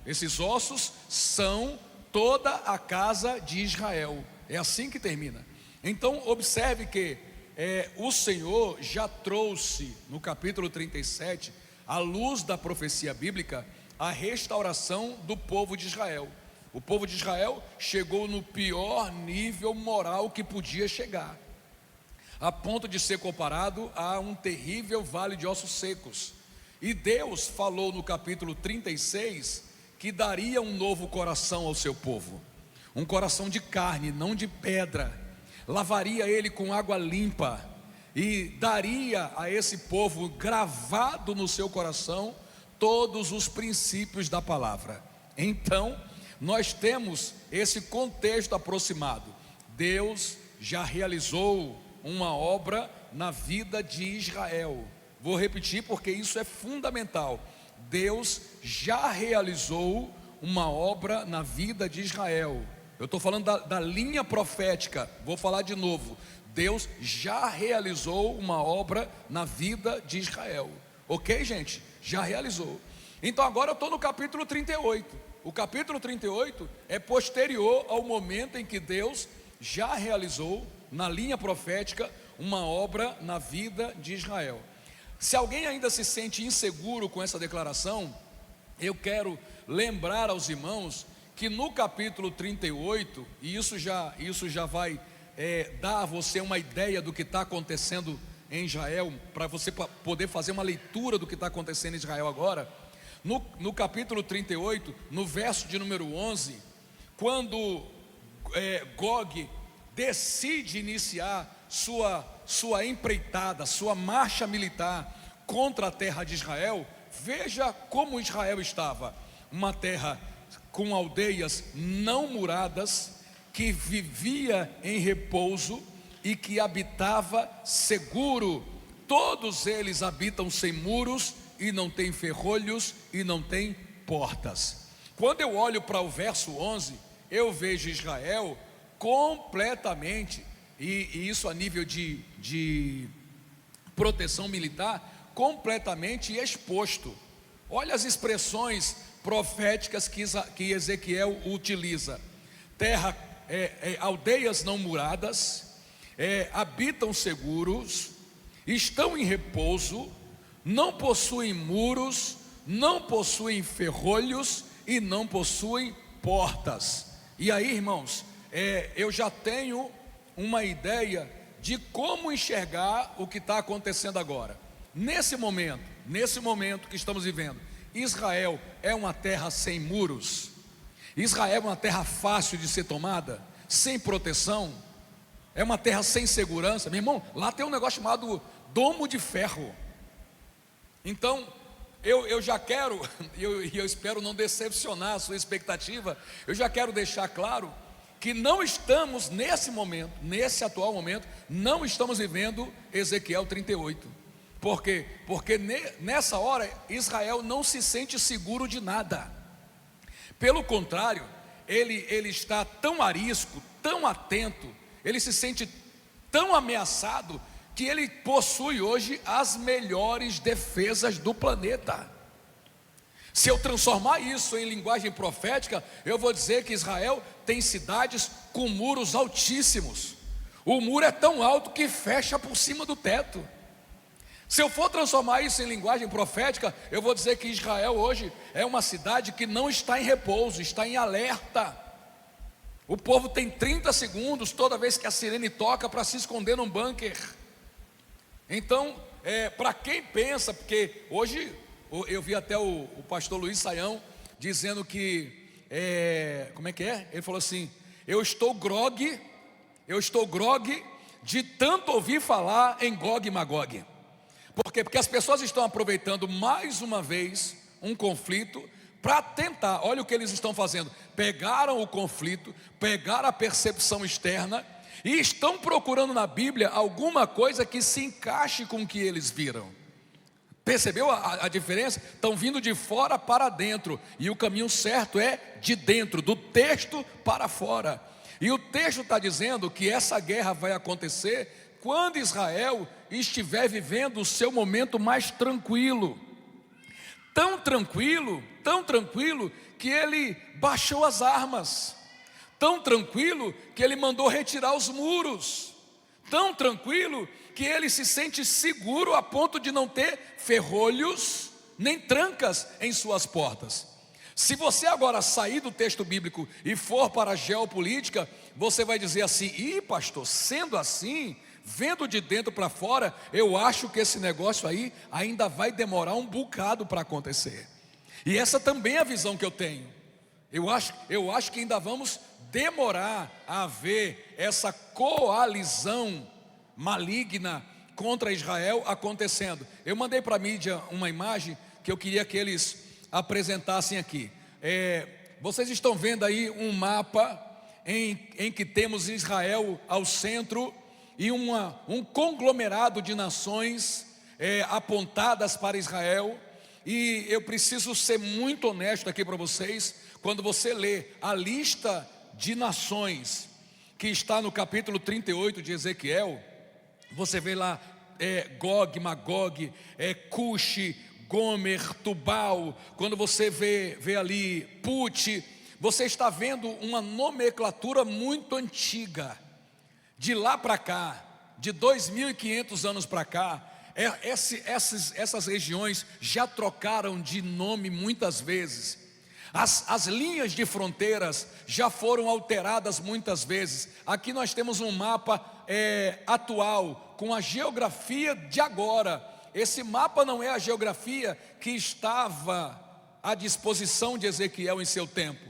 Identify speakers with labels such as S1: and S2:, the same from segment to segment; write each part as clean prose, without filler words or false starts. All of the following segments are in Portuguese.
S1: esses ossos são toda a casa de Israel. É assim que termina. Então observe que o Senhor já trouxe no capítulo 37, à luz da profecia bíblica, a restauração do povo de Israel. O povo de Israel chegou no pior nível moral que podia chegar, a ponto de ser comparado a um terrível vale de ossos secos. E Deus falou no capítulo 36 que daria um novo coração ao seu povo, um coração de carne, não de pedra, lavaria ele com água limpa e daria a esse povo gravado no seu coração todos os princípios da palavra. Então nós temos esse contexto aproximado. Deus já realizou uma obra na vida de Israel. Vou repetir porque isso é fundamental. Deus já realizou uma obra na vida de Israel. Eu estou falando da linha profética. Vou falar de novo. Deus já realizou uma obra na vida de Israel. Ok, gente? Já realizou. Então agora eu estou no capítulo 38. O capítulo 38 é posterior ao momento em que Deus já realizou, na linha profética, uma obra na vida de Israel. Se alguém ainda se sente inseguro com essa declaração, eu quero lembrar aos irmãos que no capítulo 38, e isso já vai dar a você uma ideia do que está acontecendo em Israel, para você poder fazer uma leitura do que está acontecendo em Israel agora. No capítulo 38, no verso de número 11, quando Gog decide iniciar sua empreitada, sua marcha militar contra a terra de Israel, veja como Israel estava: uma terra com aldeias não muradas, que vivia em repouso e que habitava seguro. Todos eles habitam sem muros e não tem ferrolhos e não tem portas. Quando eu olho para o verso 11, eu vejo Israel completamente, e isso a nível de proteção militar, completamente exposto. Olha as expressões proféticas que Ezequiel utiliza: terra, aldeias não muradas, habitam seguros, estão em repouso, não possuem muros, não possuem ferrolhos e não possuem portas. E aí, irmãos, eu já tenho uma ideia de como enxergar o que está acontecendo agora. Nesse momento que estamos vivendo, Israel é uma terra sem muros? Israel é uma terra fácil de ser tomada, sem proteção? É uma terra sem segurança? Meu irmão, lá tem um negócio chamado domo de ferro. Então, eu já quero, eu espero não decepcionar a sua expectativa, eu já quero deixar claro que não estamos nesse momento, nesse atual momento, não estamos vivendo Ezequiel 38. Por quê? Porque nessa hora Israel não se sente seguro de nada. Pelo contrário, ele está tão arisco, tão atento, ele se sente tão ameaçado, que ele possui hoje as melhores defesas do planeta. Se eu transformar isso em linguagem profética, eu vou dizer que Israel tem cidades com muros altíssimos. O muro é tão alto que fecha por cima do teto. Se eu for transformar isso em linguagem profética, eu vou dizer que Israel hoje é uma cidade que não está em repouso, está em alerta. O povo tem 30 segundos toda vez que a sirene toca para se esconder num bunker. Então, para quem pensa, porque hoje eu vi até o pastor Luiz Saião dizendo que, como é que é? Ele falou assim: eu estou grogue de tanto ouvir falar em Gog e Magog. Por quê? Porque as pessoas estão aproveitando mais uma vez um conflito para tentar, olha o que eles estão fazendo: pegaram o conflito, pegaram a percepção externa e estão procurando na Bíblia alguma coisa que se encaixe com o que eles viram. Percebeu a diferença? Estão vindo de fora para dentro, e o caminho certo é de dentro, do texto para fora. E o texto está dizendo que essa guerra vai acontecer quando Israel estiver vivendo o seu momento mais tranquilo. tão tranquilo, que ele baixou as armas, tão tranquilo que ele mandou retirar os muros, tão tranquilo que ele se sente seguro a ponto de não ter ferrolhos nem trancas em suas portas. Se você agora sair do texto bíblico e for para a geopolítica, você vai dizer assim: ih, pastor, sendo assim, vendo de dentro para fora, eu acho que esse negócio aí ainda vai demorar um bocado para acontecer. E essa também é a visão que eu tenho. Eu acho que ainda vamos demorar a ver essa coalizão maligna contra Israel acontecendo. Eu mandei para a mídia uma imagem que eu queria que eles apresentassem aqui. Vocês estão vendo aí um mapa em que temos Israel ao centro e um conglomerado de nações apontadas para Israel. E eu preciso ser muito honesto aqui para vocês. Quando você lê a lista de nações que está no capítulo 38 de Ezequiel, você vê lá Gog, Magog, Cuxi, Gomer, Tubal. Quando você vê ali Put, você está vendo uma nomenclatura muito antiga. De lá para cá, de 2.500 anos para cá, essas regiões já trocaram de nome muitas vezes. As linhas de fronteiras já foram alteradas muitas vezes. Aqui nós temos um mapa atual, com a geografia de agora. Esse mapa não é a geografia que estava à disposição de Ezequiel em seu tempo.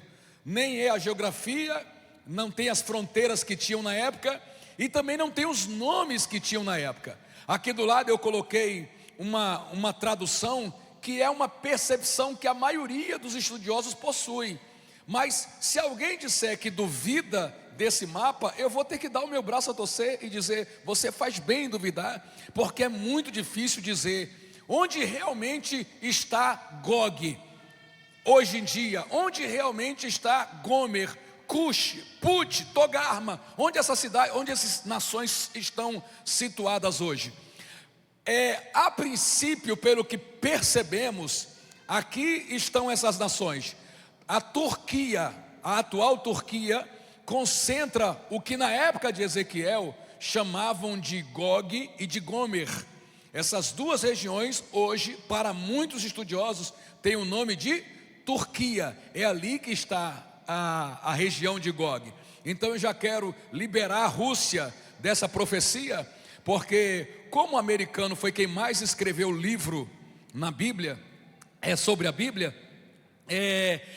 S1: Nem é a geografia, não tem as fronteiras que tinham na época, e também não tem os nomes que tinham na época. Aqui do lado eu coloquei uma tradução que é uma percepção que a maioria dos estudiosos possui. Mas se alguém disser que duvida desse mapa, eu vou ter que dar o meu braço a torcer e dizer: você faz bem em duvidar, porque é muito difícil dizer onde realmente está Gog hoje em dia, onde realmente está Gomer, Cush, Put, Togarma, onde essas nações estão situadas hoje. A princípio, pelo que percebemos, aqui estão essas nações. A Turquia, a atual Turquia, concentra o que na época de Ezequiel chamavam de Gog e de Gomer. Essas duas regiões hoje, para muitos estudiosos, têm o nome de Turquia. É ali que está a região de Gog. Então eu já quero liberar a Rússia dessa profecia, porque como o americano foi quem mais escreveu livro na Bíblia, sobre a Bíblia,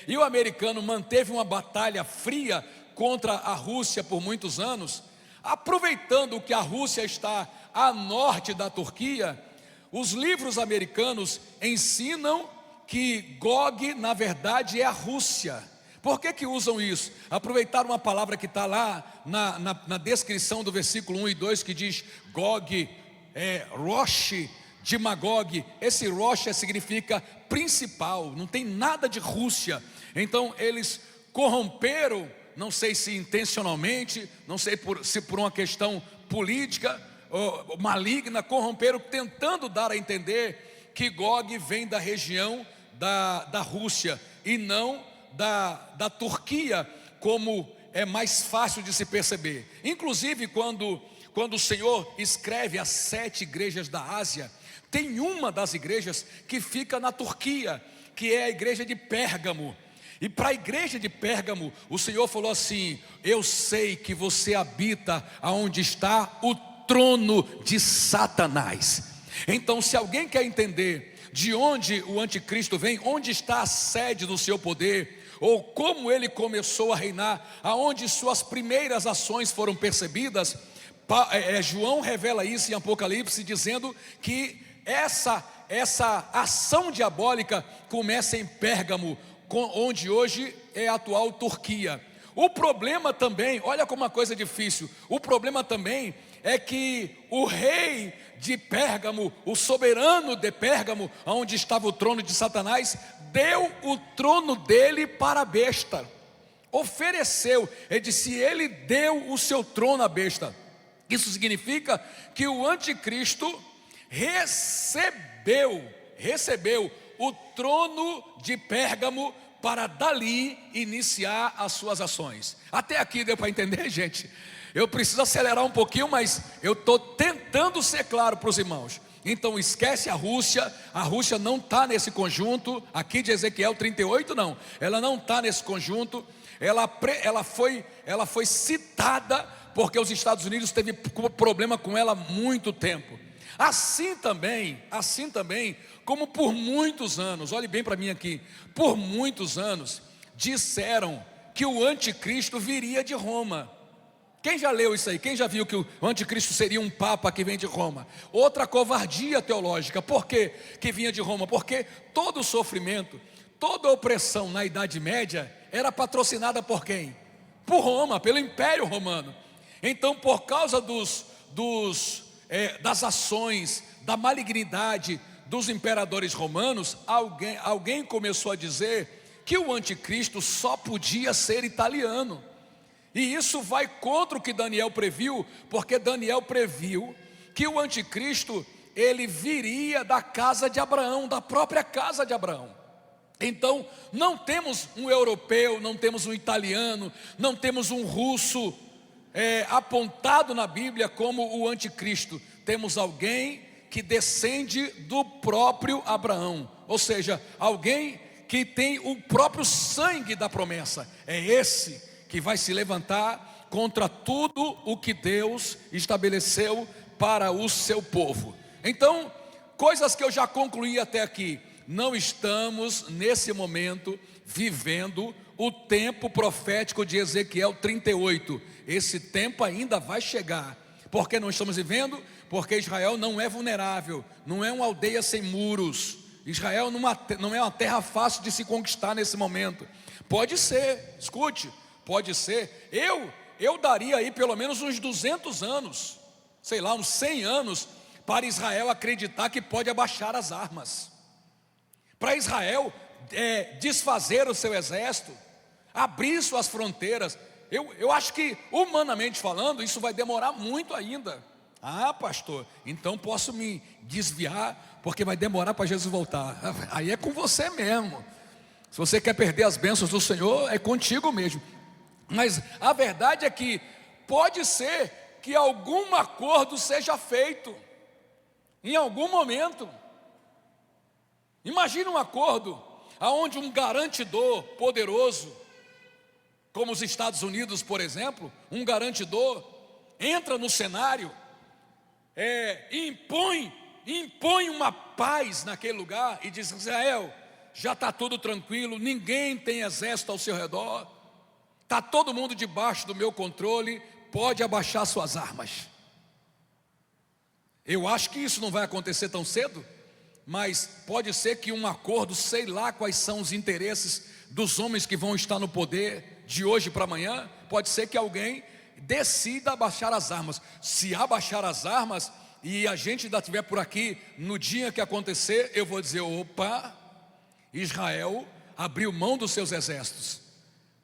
S1: e o americano manteve uma batalha fria contra a Rússia por muitos anos, aproveitando que a Rússia está a norte da Turquia, os livros americanos ensinam que Gog na verdade é a Rússia. Por que usam isso? Aproveitaram uma palavra que está lá na descrição do versículo 1 e 2, que diz Gog, Rosh de Magog. Esse Rosh significa principal, não tem nada de Rússia. Então eles corromperam, não sei se intencionalmente, não sei se por uma questão política ou maligna, corromperam, tentando dar a entender que Gog vem da região da Rússia e não da Turquia, como é mais fácil de se perceber. Inclusive quando o Senhor escreve as 7 igrejas da Ásia, tem uma das igrejas que fica na Turquia, que é a igreja de Pérgamo. E para a igreja de Pérgamo, o Senhor falou assim: eu sei que você habita aonde está o trono de Satanás. Então, se alguém quer entender de onde o anticristo vem, onde está a sede do seu poder, ou como ele começou a reinar, aonde suas primeiras ações foram percebidas, João revela isso em Apocalipse, dizendo que essa ação diabólica começa em Pérgamo, onde hoje é a atual Turquia. O problema também, olha como uma coisa difícil, o problema também é que o rei de Pérgamo, o soberano de Pérgamo, onde estava o trono de Satanás, deu o trono dele para a besta, ofereceu, ele disse, ele deu o seu trono à besta. Isso significa que o anticristo recebeu o trono de Pérgamo para dali iniciar as suas ações. Até aqui deu para entender, gente? Eu preciso acelerar um pouquinho, mas eu estou tentando ser claro para os irmãos. Então esquece a Rússia não está nesse conjunto, aqui de Ezequiel 38 não, ela não está nesse conjunto, ela foi citada, porque os Estados Unidos teve problema com ela há muito tempo. Assim também, como por muitos anos, olhe bem para mim aqui, por muitos anos, disseram que o anticristo viria de Roma. Quem já leu isso aí? Quem já viu que o anticristo seria um papa que vem de Roma? Outra covardia teológica. Por quê que vinha de Roma? Porque todo o sofrimento, toda a opressão na Idade Média era patrocinada por quem? Por Roma, pelo Império Romano. Então, por causa das ações, da malignidade dos imperadores romanos, alguém começou a dizer que o anticristo só podia ser italiano. E isso vai contra o que Daniel previu, porque Daniel previu que o anticristo, ele viria da casa de Abraão, da própria casa de Abraão. Então, não temos um europeu, não temos um italiano, não temos um russo apontado na Bíblia como o anticristo. Temos alguém que descende do próprio Abraão, ou seja, alguém que tem o próprio sangue da promessa. É esse que vai se levantar contra tudo o que Deus estabeleceu para o seu povo. Então, coisas que eu já concluí até aqui. Não estamos nesse momento vivendo o tempo profético de Ezequiel 38. Esse tempo ainda vai chegar. Por que não estamos vivendo? Porque Israel não é vulnerável, não é uma aldeia sem muros. Israel não é uma terra fácil de se conquistar nesse momento. Pode ser, escute, pode ser. Eu daria aí pelo menos uns 200 anos, sei lá, uns 100 anos, para Israel acreditar que pode abaixar as armas. Para Israel desfazer o seu exército, abrir suas fronteiras. Eu acho que, humanamente falando, isso vai demorar muito ainda. Ah, pastor, então posso me desviar, porque vai demorar para Jesus voltar. Aí é com você mesmo. Se você quer perder as bênçãos do Senhor, é contigo mesmo. Mas a verdade é que pode ser que algum acordo seja feito em algum momento. Imagine um acordo onde um garantidor poderoso, como os Estados Unidos, por exemplo, um garantidor entra no cenário, impõe uma paz naquele lugar e diz: Israel, já está tudo tranquilo, ninguém tem exército ao seu redor, está todo mundo debaixo do meu controle, pode abaixar suas armas. Eu acho que isso não vai acontecer tão cedo, mas pode ser que um acordo, sei lá quais são os interesses dos homens que vão estar no poder de hoje para amanhã, pode ser que alguém decida abaixar as armas. Se abaixar as armas e a gente ainda estiver por aqui no dia que acontecer, eu vou dizer: opa, Israel abriu mão dos seus exércitos.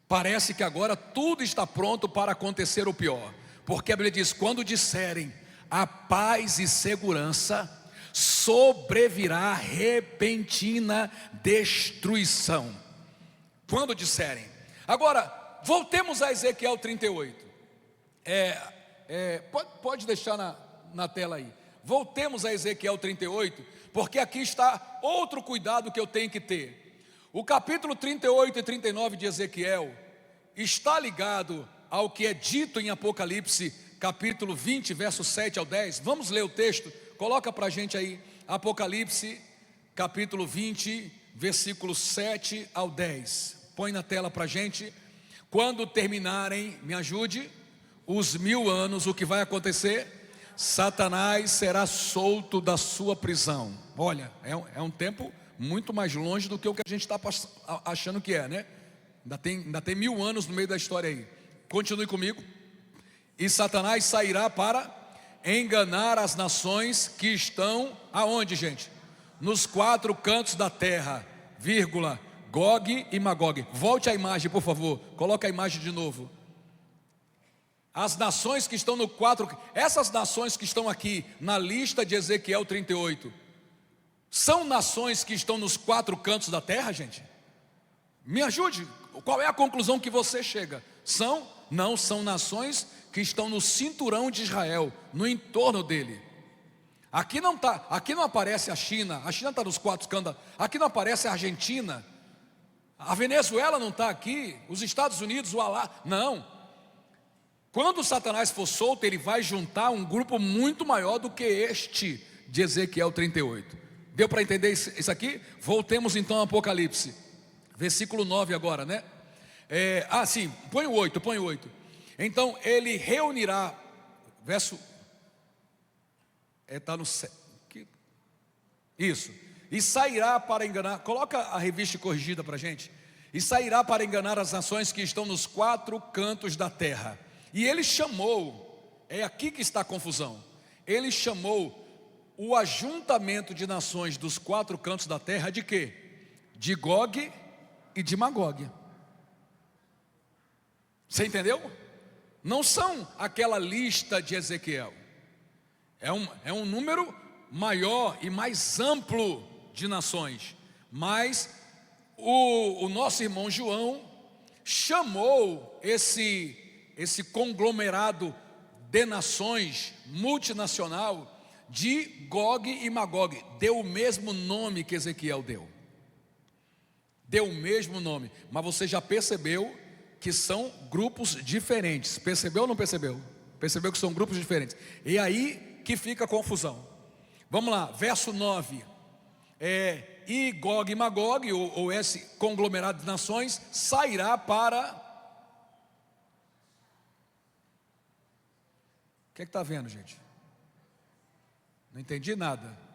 S1: Parece que agora tudo está pronto para acontecer o pior, porque a Bíblia diz: quando disserem a paz e segurança, sobrevirá repentina destruição. Quando disserem. Agora, voltemos a Ezequiel 38. Pode deixar na tela aí. Voltemos a Ezequiel 38, porque aqui está outro cuidado que eu tenho que ter. O capítulo 38 e 39 de Ezequiel está ligado ao que é dito em Apocalipse, capítulo 20, verso 7 ao 10. Vamos ler o texto, coloca para a gente aí, Apocalipse, capítulo 20, versículos 7 ao 10. Põe na tela para a gente. Quando terminarem, me ajude, os 1000 anos, o que vai acontecer? Satanás será solto da sua prisão. Olha, é um tempo muito mais longe do que o que a gente está achando que é, né? Ainda tem 1000 anos no meio da história aí. Continue comigo. E Satanás sairá para enganar as nações que estão aonde, gente? Nos 4 cantos da terra, vírgula, Gog e Magog. Volte a imagem, por favor. Coloca a imagem de novo. As nações que estão no 4, essas nações que estão aqui na lista de Ezequiel 38, São nações que estão nos quatro cantos da terra, gente? Me ajude, qual é a conclusão que você chega? Não são nações que estão no cinturão de Israel, no entorno dele. Aqui não aparece a China está nos quatro cantos, aqui não aparece a Argentina, a Venezuela não está aqui, os Estados Unidos, o Alá, não. Quando Satanás for solto, ele vai juntar um grupo muito maior do que este de Ezequiel 38. Deu para entender isso aqui? Voltemos então ao Apocalipse, versículo 9 agora, né? Sim, põe o 8. Então ele reunirá, verso, está no 7, isso, e sairá para enganar, coloca a revista corrigida para a gente, e sairá para enganar as nações que estão nos quatro cantos da terra. E ele chamou, é aqui que está a confusão, ele chamou o ajuntamento de nações dos quatro cantos da terra de quê? De Gog e de Magog. Você entendeu? Não são aquela lista de Ezequiel, é um número maior e mais amplo de nações, mas o nosso irmão João chamou esse conglomerado de nações multinacional de Gog e Magog. Deu o mesmo nome que Ezequiel deu o mesmo nome, mas você já percebeu que são grupos diferentes. Percebeu ou não percebeu? Percebeu que são grupos diferentes. E aí que fica a confusão. Vamos lá, verso 9. E Gog e Magog, ou esse conglomerado de nações, sairá para... O que está vendo, gente? Não entendi nada.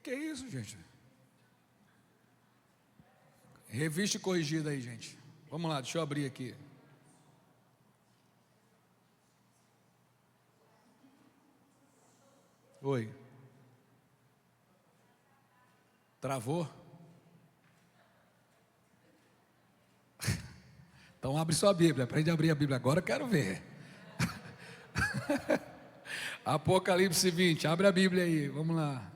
S1: Que é isso, gente? Revista corrigida aí, gente. Vamos lá, deixa eu abrir aqui. Oi. Travou? Então abre sua Bíblia, aprende a abrir a Bíblia. Agora eu quero ver. Apocalipse 20, abre a Bíblia aí, vamos lá.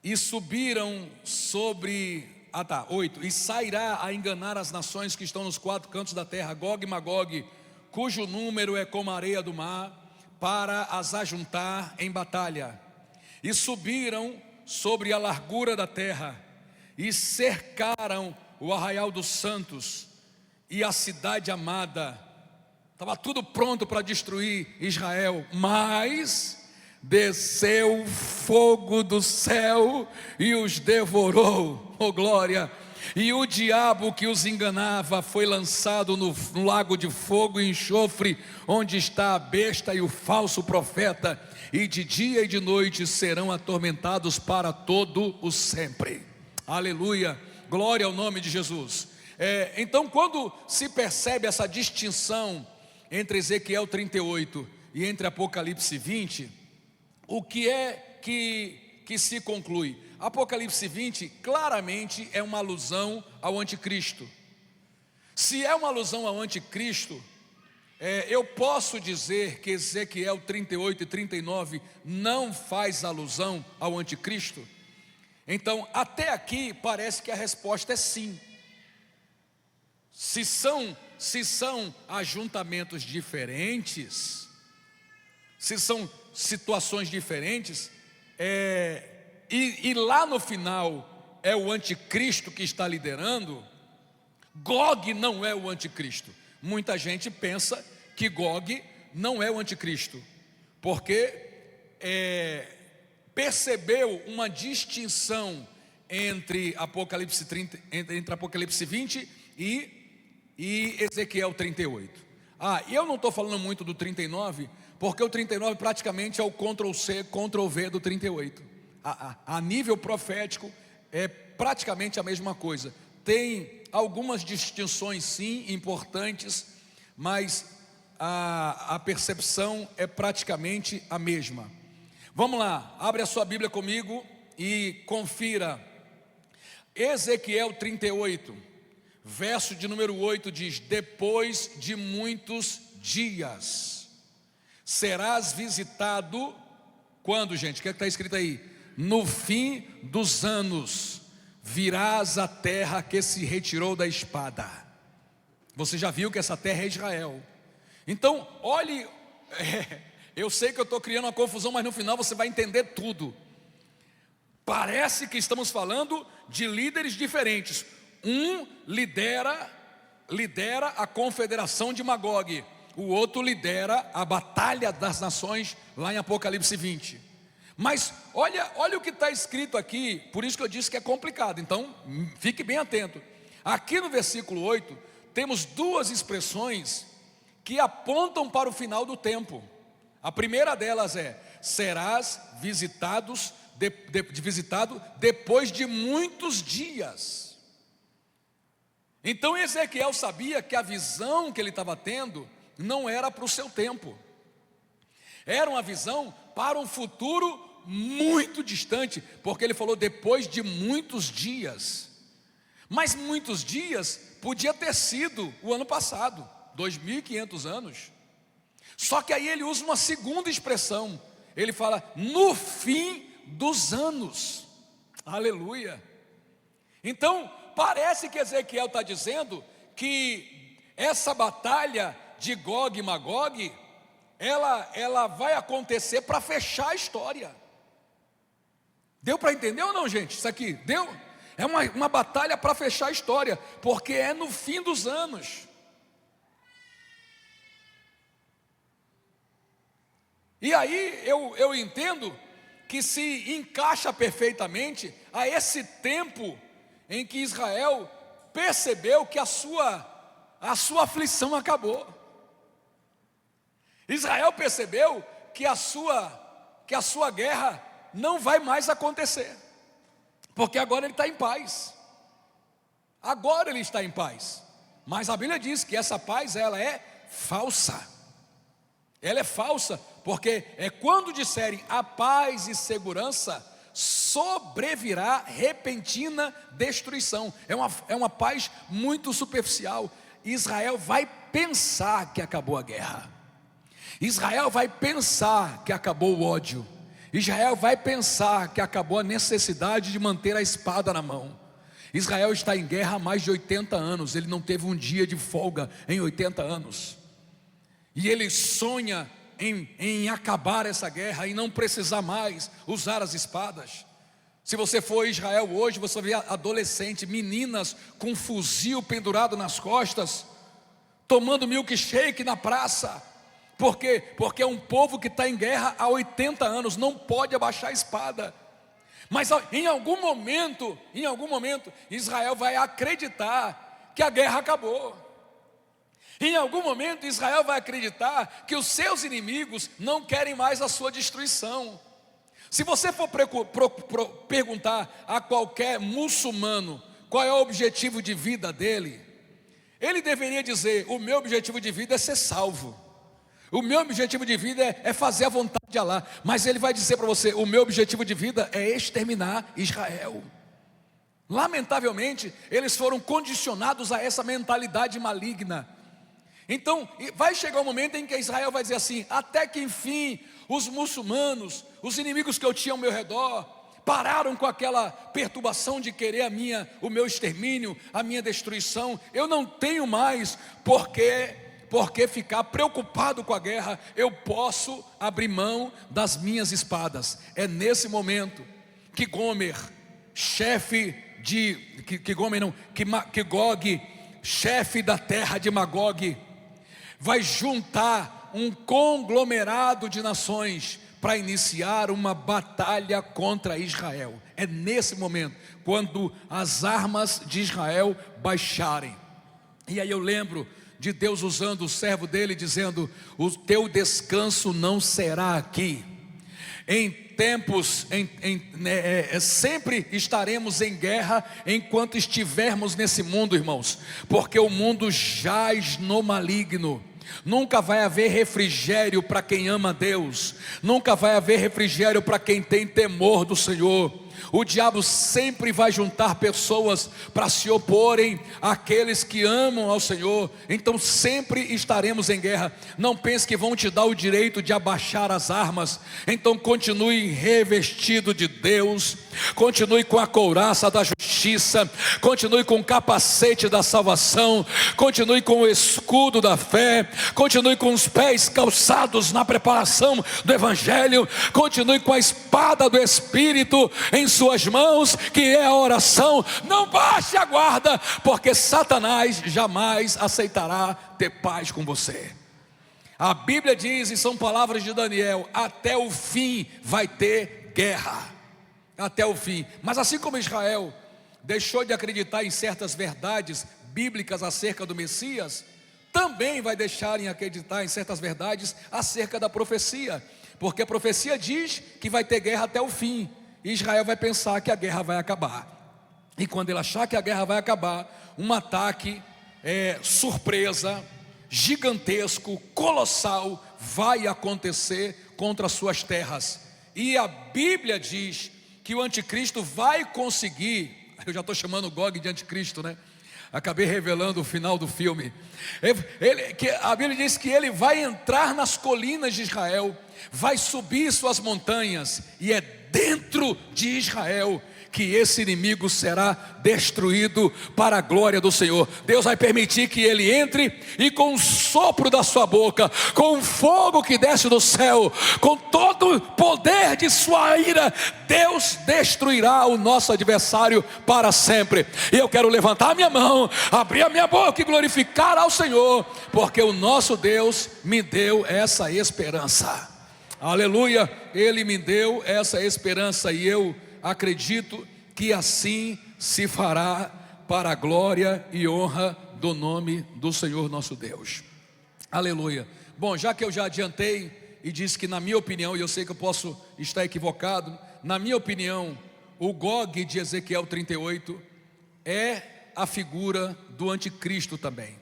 S1: E subiram sobre... 8. E sairá a enganar as nações que estão nos quatro cantos da terra, Gog e Magog, cujo número é como a areia do mar, para as ajuntar em batalha. E subiram sobre a largura da terra, e cercaram o arraial dos santos, e a cidade amada. Estava tudo pronto para destruir Israel, mas desceu fogo do céu e os devorou, oh glória. E o diabo que os enganava foi lançado no lago de fogo e enxofre, onde está a besta e o falso profeta, e de dia e de noite serão atormentados para todo o sempre. Aleluia, glória ao nome de Jesus. Então, quando se percebe essa distinção entre Ezequiel 38 e entre Apocalipse 20, o que é que se conclui? Apocalipse 20 claramente é uma alusão ao anticristo. Se é uma alusão ao anticristo, eu posso dizer que Ezequiel 38 e 39 não faz alusão ao anticristo? Então, até aqui parece que a resposta é sim. Se são ajuntamentos diferentes, se são situações diferentes, e lá no final é o anticristo que está liderando, Gog não é o anticristo. Muita gente pensa que Gog não é o anticristo, porque percebeu uma distinção entre Apocalipse 30, entre Apocalipse 20 e Ezequiel 38. E eu não estou falando muito do 39, porque o 39 praticamente é o Ctrl+C, Ctrl+V do 38. A nível profético é praticamente a mesma coisa. Tem algumas distinções sim, importantes, mas a percepção é praticamente a mesma. Vamos lá, abre a sua Bíblia comigo e confira Ezequiel 38, verso de número 8 diz: depois de muitos dias serás visitado. Quando, gente? O que está escrito aí? No fim dos anos virás à terra que se retirou da espada. Você já viu que essa terra é Israel. Então, olhe, eu sei que eu estou criando uma confusão, mas no final você vai entender tudo. Parece que estamos falando de líderes diferentes. Um lidera a confederação de Magog, o outro lidera a batalha das nações, lá em Apocalipse 20. Mas olha o que está escrito aqui, por isso que eu disse que é complicado, então fique bem atento. Aqui no versículo 8, temos duas expressões que apontam para o final do tempo. A primeira delas é: serás visitado depois de muitos dias. Então Ezequiel sabia que a visão que ele estava tendo não era para o seu tempo, era uma visão para um futuro muito distante, porque ele falou depois de muitos dias. Mas muitos dias podia ter sido o ano passado, 2500 anos. Só que aí ele usa uma segunda expressão, ele fala no fim dos anos. Aleluia. Então parece que Ezequiel está dizendo que essa batalha de Gog e Magog, ela vai acontecer para fechar a história. Deu para entender ou não, gente? Isso aqui, deu? É uma batalha para fechar a história, porque é no fim dos anos. E aí eu entendo que se encaixa perfeitamente a esse tempo em que Israel percebeu que a sua aflição acabou. Israel percebeu que a sua guerra não vai mais acontecer, porque agora ele está em paz. Agora ele está em paz. Mas a Bíblia diz que essa paz, ela é falsa. Ela é falsa, porque é quando disserem a paz e segurança, sobrevirá repentina destruição. É uma paz muito superficial. Israel vai pensar que acabou a guerra. Israel vai pensar que acabou o ódio. Israel vai pensar que acabou a necessidade de manter a espada na mão. Israel está em guerra há mais de 80 anos. Ele não teve um dia de folga em 80 anos. E ele sonha em acabar essa guerra e não precisar mais usar as espadas. Se você for a Israel hoje, você vê adolescentes, meninas com fuzil pendurado nas costas, tomando milkshake na praça. Por quê? Porque é um povo que está em guerra há 80 anos, não pode abaixar a espada. Mas em algum momento, Israel vai acreditar que a guerra acabou. Em algum momento Israel vai acreditar que os seus inimigos não querem mais a sua destruição. Se você for perguntar a qualquer muçulmano qual é o objetivo de vida dele, ele deveria dizer: o meu objetivo de vida é ser salvo. O meu objetivo de vida é fazer a vontade de Allah. Mas ele vai dizer para você: o meu objetivo de vida é exterminar Israel. Lamentavelmente, eles foram condicionados a essa mentalidade maligna. Então, vai chegar um momento em que Israel vai dizer assim: até que enfim, os muçulmanos, os inimigos que eu tinha ao meu redor, pararam com aquela perturbação de querer o meu extermínio, a minha destruição. Eu não tenho mais porque ficar preocupado com a guerra. Eu posso abrir mão das minhas espadas. É nesse momento que Gomer, que Gog, chefe da terra de Magog, vai juntar um conglomerado de nações para iniciar uma batalha contra Israel. É nesse momento, quando as armas de Israel baixarem. E aí eu lembro de Deus usando o servo dele, dizendo: o teu descanso não será aqui. Em tempos, sempre estaremos em guerra enquanto estivermos nesse mundo, irmãos, porque o mundo jaz no maligno. Nunca vai haver refrigério para quem ama Deus. Nunca vai haver refrigério para quem tem temor do Senhor. O diabo sempre vai juntar pessoas para se oporem àqueles que amam ao Senhor. Então sempre estaremos em guerra. Não pense que vão te dar o direito de abaixar as armas. Então continue revestido de Deus. Continue com a couraça da justiça. Continue com o capacete da salvação. Continue com o escudo da fé. Continue com os pés calçados na preparação do Evangelho. Continue com a espada do Espírito em suas mãos, que é a oração. Não baixe a guarda, porque Satanás jamais aceitará ter paz com você. A Bíblia diz, e são palavras de Daniel, até o fim vai ter guerra, até o fim. Mas assim como Israel deixou de acreditar em certas verdades bíblicas acerca do Messias, também vai deixar de acreditar em certas verdades acerca da profecia, porque a profecia diz que vai ter guerra até o fim. Israel vai pensar que a guerra vai acabar, e quando ele achar que a guerra vai acabar, um ataque surpresa, gigantesco, colossal, vai acontecer contra as suas terras. E a Bíblia diz que o anticristo vai conseguir, eu já estou chamando o Gog de anticristo, né? Acabei revelando o final do filme. A Bíblia diz que ele vai entrar nas colinas de Israel, vai subir suas montanhas, e é dentro de Israel que esse inimigo será destruído para a glória do Senhor. Deus vai permitir que ele entre, e com o sopro da sua boca, com o fogo que desce do céu, com todo o poder de sua ira, Deus destruirá o nosso adversário para sempre. E eu quero levantar a minha mão, abrir a minha boca e glorificar ao Senhor, porque o nosso Deus me deu essa esperança. Aleluia, Ele me deu essa esperança, e eu acredito que assim se fará para a glória e honra do nome do Senhor nosso Deus. Aleluia. Bom, já que eu já adiantei e disse que na minha opinião, e eu sei que eu posso estar equivocado, na minha opinião, o Gog de Ezequiel 38 é a figura do anticristo também.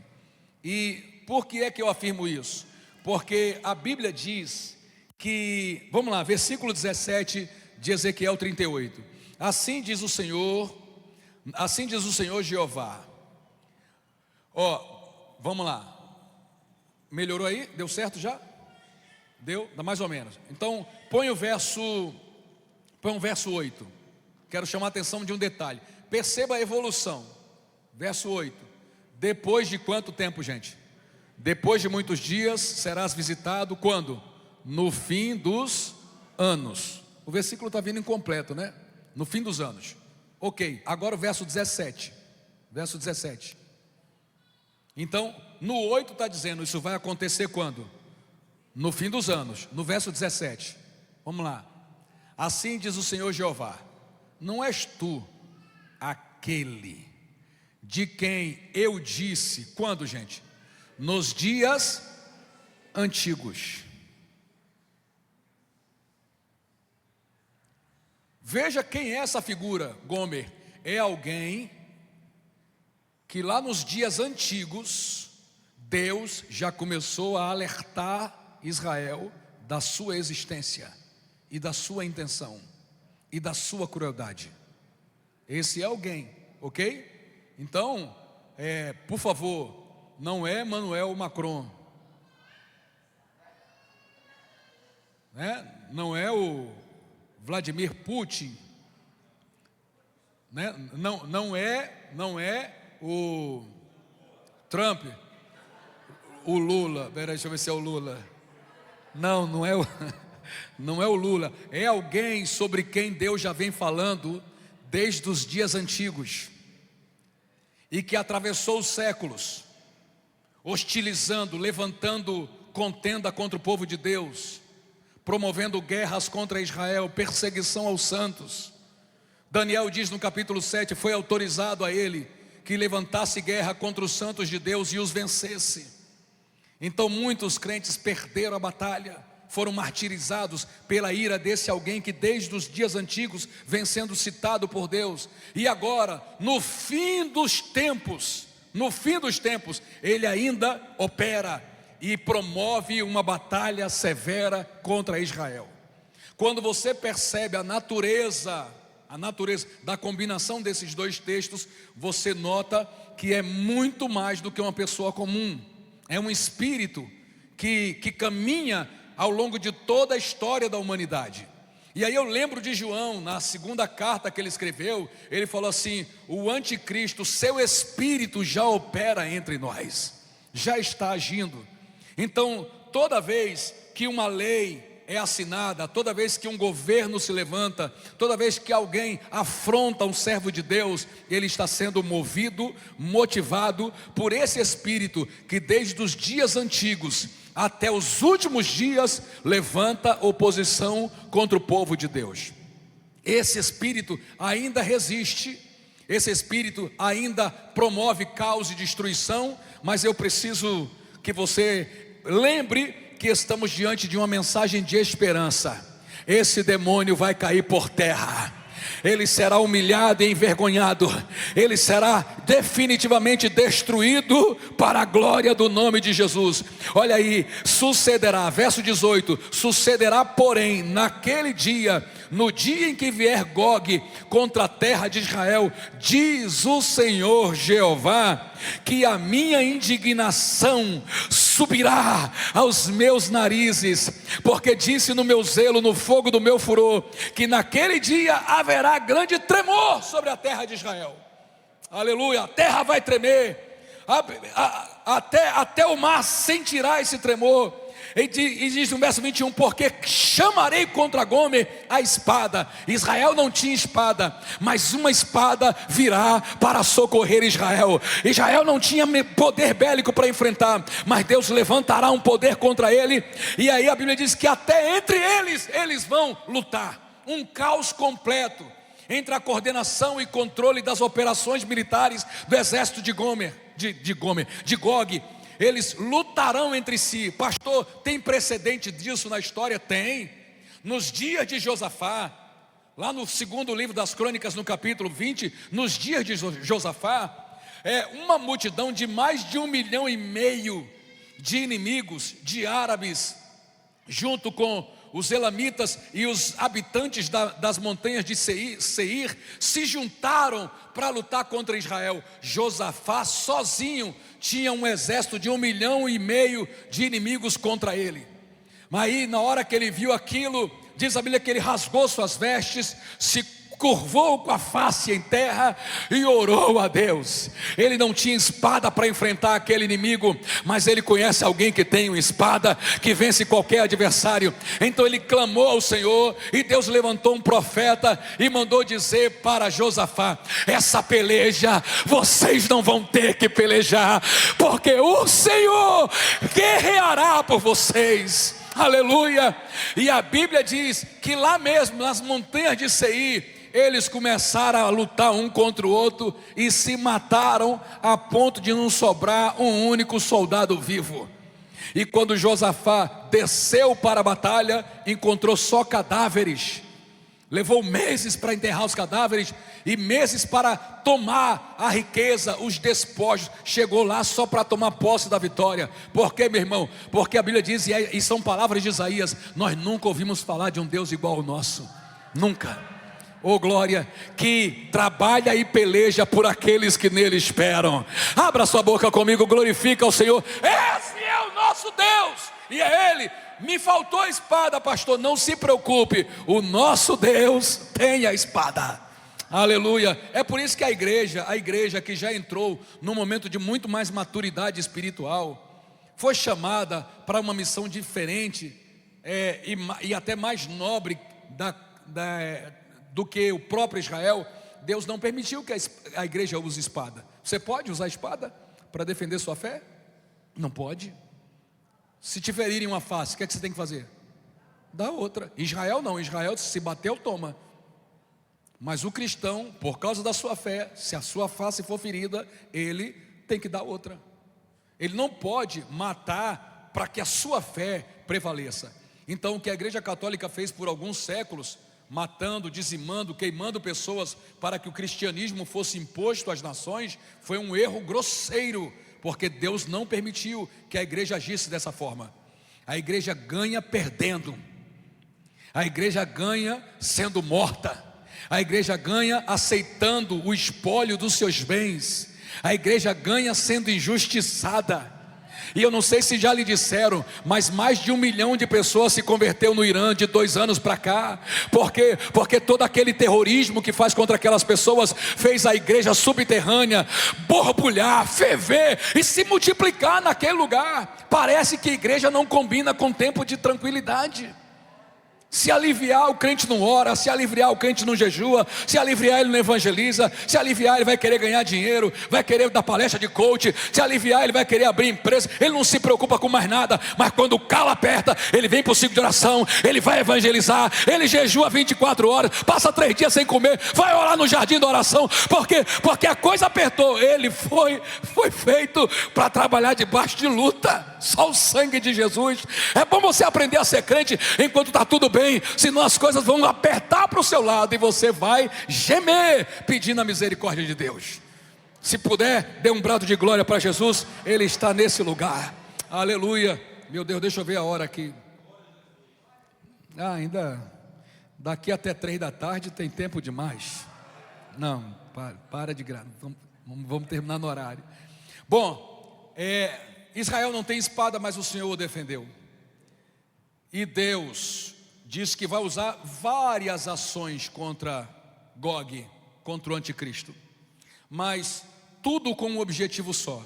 S1: E por que é que eu afirmo isso? Porque a Bíblia diz que, vamos lá, versículo 17 de Ezequiel 38. Assim diz o Senhor Jeová. Vamos lá. Melhorou aí? Deu certo já? Deu? Mais ou menos. Então, põe o verso 8. Quero chamar a atenção de um detalhe. Perceba a evolução. Verso 8. Depois de quanto tempo, gente? Depois de muitos dias serás visitado. Quando? No fim dos anos. O versículo está vindo incompleto, né? No fim dos anos. Ok, agora o verso 17. Verso 17. Então, no 8 está dizendo, isso vai acontecer quando? No fim dos anos. No verso 17. Vamos lá. Assim diz o Senhor Jeová: não és tu aquele de quem eu disse, quando, gente? Nos dias antigos. Veja quem é essa figura, Gomer. É alguém que lá nos dias antigos, Deus já começou a alertar Israel da sua existência, e da sua intenção, e da sua crueldade. Esse é alguém, ok? Então, por favor, não é Emmanuel Macron, né? Não é o Vladimir Putin, né? Não é o Trump, o Lula. Peraí, deixa eu ver se é o Lula. Não é o Lula. É alguém sobre quem Deus já vem falando desde os dias antigos, e que atravessou os séculos, hostilizando, levantando contenda contra o povo de Deus, promovendo guerras contra Israel, perseguição aos santos. Daniel diz no capítulo 7, foi autorizado a ele que levantasse guerra contra os santos de Deus e os vencesse. Então muitos crentes perderam a batalha, foram martirizados pela ira desse alguém que desde os dias antigos vem sendo citado por Deus. E agora, no fim dos tempos, ele ainda opera. e promove uma batalha severa contra Israel. Quando você percebe a natureza da combinação desses dois textos, você nota que é muito mais do que uma pessoa comum. É um espírito que caminha ao longo de toda a história da humanidade. E aí eu lembro de João, na segunda carta que ele escreveu, ele falou assim: o anticristo, seu espírito já opera entre nós, já está agindo. Então, toda vez que uma lei é assinada, toda vez que um governo se levanta, toda vez que alguém afronta um servo de Deus, ele está sendo movido, motivado por esse espírito que desde os dias antigos até os últimos dias levanta oposição contra o povo de Deus. Esse espírito ainda resiste, esse espírito ainda promove caos e destruição, mas eu preciso que você lembre que estamos diante de uma mensagem de esperança. Esse demônio vai cair por terra, ele será humilhado e envergonhado, ele será definitivamente destruído para a glória do nome de Jesus. Olha aí, sucederá, verso 18: sucederá porém naquele dia, no dia em que vier Gog contra a terra de Israel, diz o Senhor Jeová, que a minha indignação subirá aos meus narizes, porque disse no meu zelo, no fogo do meu furor, que naquele dia haverá grande tremor sobre a terra de Israel. Aleluia, a terra vai tremer, até o mar sentirá esse tremor. E diz no verso 21, porque chamarei contra Gomer a espada. Israel não tinha espada, mas uma espada virá para socorrer Israel. Israel não tinha poder bélico para enfrentar, mas Deus levantará um poder contra ele. E aí a Bíblia diz que até entre eles vão lutar. Um caos completo entre a coordenação e controle das operações militares do exército de Gog. Eles lutarão entre si. Pastor, tem precedente disso na história? Tem. Nos dias de Josafá, lá no segundo livro das Crônicas, no capítulo 20, nos dias de Josafá, uma multidão de mais de 1,5 milhão de inimigos, de árabes, junto com os elamitas e os habitantes das montanhas de Seir, se juntaram para lutar contra Israel. Josafá sozinho tinha um exército de 1,5 milhão de inimigos contra ele. Mas aí, na hora que ele viu aquilo, diz a Bíblia que ele rasgou suas vestes, se curvou com a face em terra e orou a Deus. Ele não tinha espada para enfrentar aquele inimigo, mas ele conhece alguém que tem uma espada, que vence qualquer adversário. Então ele clamou ao Senhor, e Deus levantou um profeta e mandou dizer para Josafá: essa peleja vocês não vão ter que pelejar, porque o Senhor guerreará por vocês. Aleluia. E a Bíblia diz que lá mesmo nas montanhas de Seir, eles começaram a lutar um contra o outro e se mataram a ponto de não sobrar um único soldado vivo. E quando Josafá desceu para a batalha, encontrou só cadáveres. Levou meses para enterrar os cadáveres e meses para tomar a riqueza, os despojos. Chegou lá só para tomar posse da vitória. Por quê, meu irmão? Porque a Bíblia diz, e são palavras de Isaías: nós nunca ouvimos falar de um Deus igual ao nosso. Nunca. Oh glória, que trabalha e peleja por aqueles que nele esperam. Abra sua boca comigo, glorifica o Senhor. Esse é o nosso Deus, e é Ele. Me faltou a espada, pastor, não se preocupe, o nosso Deus tem a espada. Aleluia. É por isso que a igreja que já entrou num momento de muito mais maturidade espiritual, foi chamada para uma missão diferente, e até mais nobre do que o próprio Israel. Deus não permitiu que a igreja use espada. Você pode usar espada para defender sua fé? Não pode. Se te ferirem uma face, o que é que você tem que fazer? Dá outra. Israel não, Israel se bateu, toma. Mas o cristão, por causa da sua fé, se a sua face for ferida, ele tem que dar outra. Ele não pode matar para que a sua fé prevaleça. Então o que a igreja católica fez por alguns séculos, matando, dizimando, queimando pessoas para que o cristianismo fosse imposto às nações, foi um erro grosseiro, porque Deus não permitiu que a igreja agisse dessa forma. A igreja ganha perdendo, a igreja ganha sendo morta, a igreja ganha aceitando o espólio dos seus bens, a igreja ganha sendo injustiçada. E eu não sei se já lhe disseram, mas mais de 1 milhão de pessoas se converteu no Irã de 2 anos para cá. Porque todo aquele terrorismo que faz contra aquelas pessoas fez a igreja subterrânea borbulhar, ferver e se multiplicar naquele lugar. Parece que a igreja não combina com tempo de tranquilidade. Se aliviar, o crente não ora. Se aliviar, o crente não jejua. Se aliviar, ele não evangeliza. Se aliviar, ele vai querer ganhar dinheiro, vai querer dar palestra de coach. Se aliviar, ele vai querer abrir empresa. Ele não se preocupa com mais nada. Mas quando o calo aperta, ele vem para o ciclo de oração, ele vai evangelizar, ele jejua 24 horas, passa 3 dias sem comer, vai orar no jardim da oração. Porque a coisa apertou. Ele foi feito para trabalhar debaixo de luta. Só o sangue de Jesus. É bom você aprender a ser crente enquanto está tudo bem, senão as coisas vão apertar para o seu lado e você vai gemer pedindo a misericórdia de Deus. Se puder, dê um brado de glória para Jesus. Ele está nesse lugar. Aleluia. Meu Deus, deixa eu ver a hora aqui. Ainda daqui até 3 da tarde tem tempo demais. Não, para de graça. Vamos terminar no horário. Bom, Israel não tem espada, mas o Senhor o defendeu. E Deus diz que vai usar várias ações contra Gog, contra o anticristo, mas tudo com um objetivo só.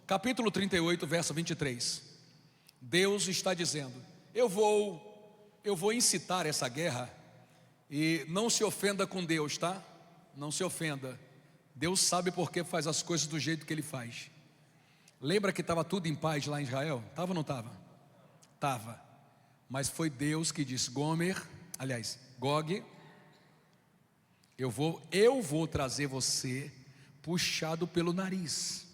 S1: Capítulo 38, verso 23. Deus está dizendo: eu vou incitar essa guerra. E não se ofenda com Deus, tá? Não se ofenda. Deus sabe por que faz as coisas do jeito que Ele faz. Lembra que estava tudo em paz lá em Israel? Estava ou não estava? Estava. Mas foi Deus que disse: Gog, eu vou trazer você puxado pelo nariz.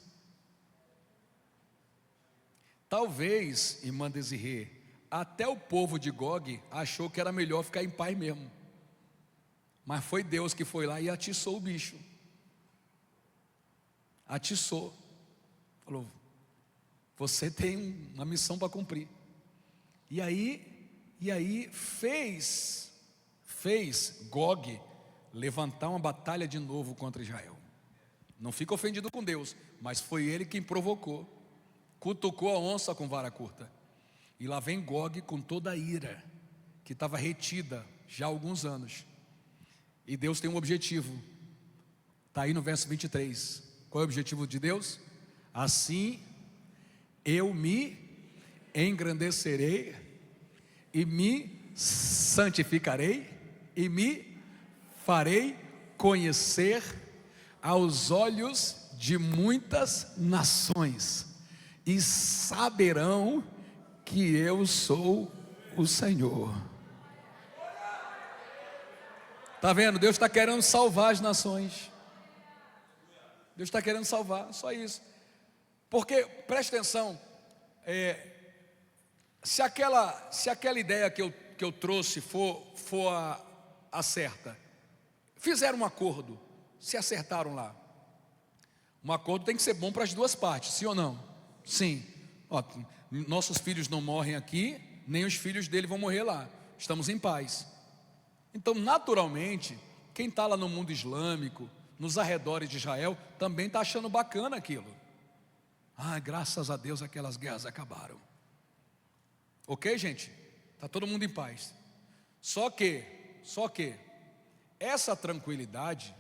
S1: Talvez, irmã Desirê, até o povo de Gog achou que era melhor ficar em paz mesmo. Mas foi Deus que foi lá e atiçou o bicho. Atiçou. Falou: você tem uma missão para cumprir. E aí fez Gog levantar uma batalha de novo contra Israel. Não fica ofendido com Deus, mas foi ele quem provocou. Cutucou a onça com vara curta. E lá vem Gog com toda a ira que estava retida já há alguns anos. E Deus tem um objetivo. Está aí no verso 23. Qual é o objetivo de Deus? Assim eu me engrandecerei e me santificarei e me farei conhecer aos olhos de muitas nações, e saberão que eu sou o Senhor. Está vendo? Deus está querendo salvar as nações. Deus está querendo salvar, só isso. Porque, preste atenção, se aquela ideia que eu trouxe for a certa, fizeram um acordo, se acertaram lá. Um acordo tem que ser bom para as duas partes, sim ou não? Sim. Ó, nossos filhos não morrem aqui, nem os filhos dele vão morrer lá. Estamos em paz. Então, naturalmente, quem está lá no mundo islâmico, nos arredores de Israel, também está achando bacana aquilo. Graças a Deus aquelas guerras acabaram. Ok, gente? Está todo mundo em paz. Só que essa tranquilidade,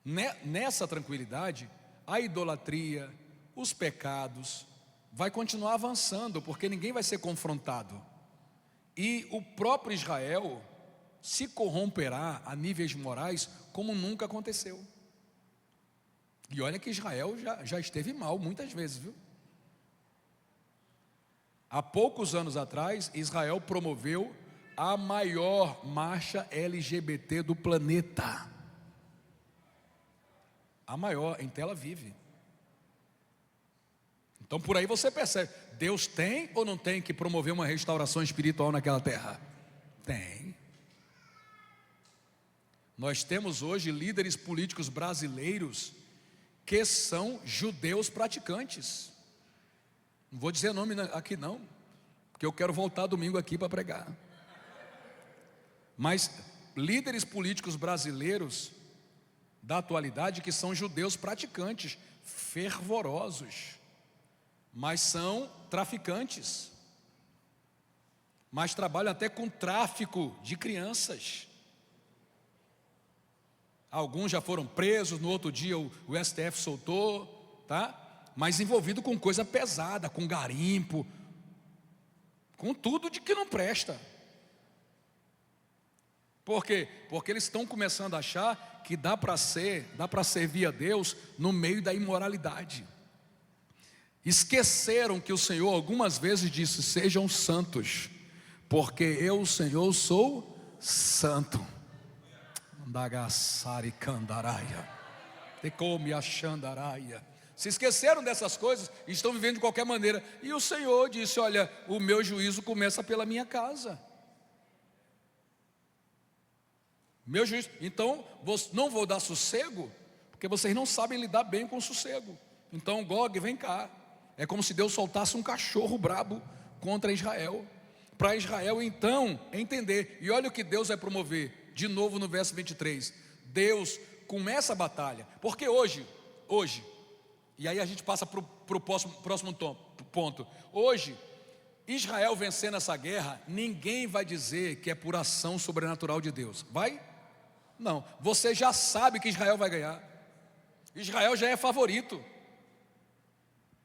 S1: nessa tranquilidade, a idolatria, os pecados, vai continuar avançando, porque ninguém vai ser confrontado. E o próprio Israel se corromperá a níveis morais como nunca aconteceu. E olha que Israel já esteve mal muitas vezes, viu? Há poucos anos atrás, Israel promoveu a maior marcha LGBT do planeta. A maior, em Tel Aviv. Então por aí você percebe, Deus tem ou não tem que promover uma restauração espiritual naquela terra? Tem. Nós temos hoje líderes políticos brasileiros que são judeus praticantes. Não vou dizer nome aqui não, porque eu quero voltar domingo aqui para pregar. Mas líderes políticos brasileiros da atualidade que são judeus praticantes, fervorosos, mas são traficantes, mas trabalham até com tráfico de crianças. Alguns já foram presos, no outro dia o STF soltou, tá? Mas envolvido com coisa pesada, com garimpo, com tudo de que não presta. Por quê? Porque eles estão começando a achar que dá para servir a Deus no meio da imoralidade. Esqueceram que o Senhor algumas vezes disse: sejam santos, porque eu, o Senhor, sou santo. Se esqueceram dessas coisas e estão vivendo de qualquer maneira. E o Senhor disse: olha, o meu juízo começa pela minha casa. Meu juízo, então não vou dar sossego, porque vocês não sabem lidar bem com o sossego. Então Gog, vem cá. É como se Deus soltasse um cachorro brabo contra Israel, para Israel então entender. E olha o que Deus vai promover, de novo no verso 23. Deus começa a batalha, porque hoje, e aí a gente passa para o próximo ponto. Hoje, Israel vencendo essa guerra, ninguém vai dizer que é por ação sobrenatural de Deus. Vai? Não, você já sabe que Israel vai ganhar. Israel já é favorito.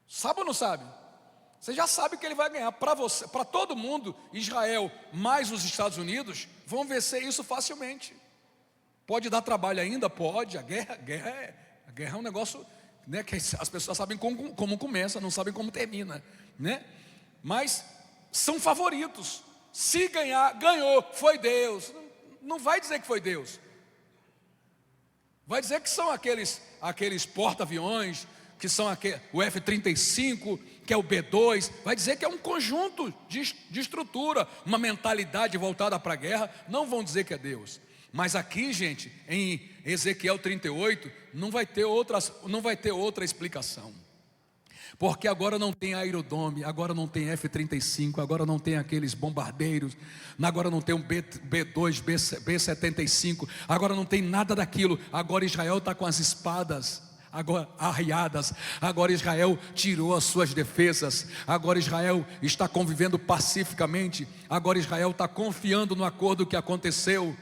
S1: Sabe ou não sabe? Você já sabe que ele vai ganhar. Para você, para todo mundo, Israel mais os Estados Unidos vão vencer isso facilmente. Pode dar trabalho ainda? Pode. A guerra é um negócio, né, que as pessoas sabem como começa, não sabem como termina, né? Mas são favoritos. Se ganhar, ganhou, foi Deus. Não vai dizer que foi Deus. Vai dizer que são aqueles porta-aviões, que são o F-35, que é o B-2. Vai dizer que é um conjunto de estrutura, uma mentalidade voltada para a guerra. Não vão dizer que é Deus. Mas aqui, gente, em Ezequiel 38, não vai ter outra explicação. Porque agora não tem aerodrome, agora não tem F-35, agora não tem aqueles bombardeiros, agora não tem um B-2, B-75, agora não tem nada daquilo. Agora Israel está com as espadas agora arriadas, agora Israel tirou as suas defesas, agora Israel está convivendo pacificamente, agora Israel está confiando no acordo que aconteceu.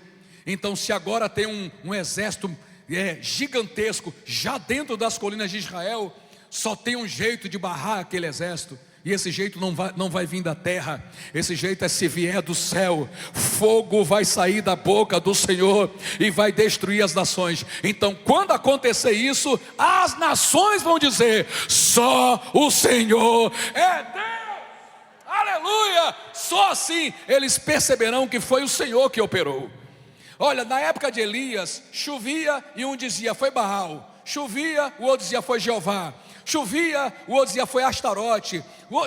S1: Então, se agora tem um exército gigantesco já dentro das colinas de Israel, só tem um jeito de barrar aquele exército, e esse jeito não vai vir da terra, esse jeito é se vier do céu. Fogo vai sair da boca do Senhor e vai destruir as nações. Então, quando acontecer isso, as nações vão dizer: só o Senhor é Deus. Aleluia! Só assim eles perceberão que foi o Senhor que operou. Olha, na época de Elias, chovia e um dizia foi Baal, chovia, o outro dizia foi Jeová, chovia, o outro dizia foi Astarote,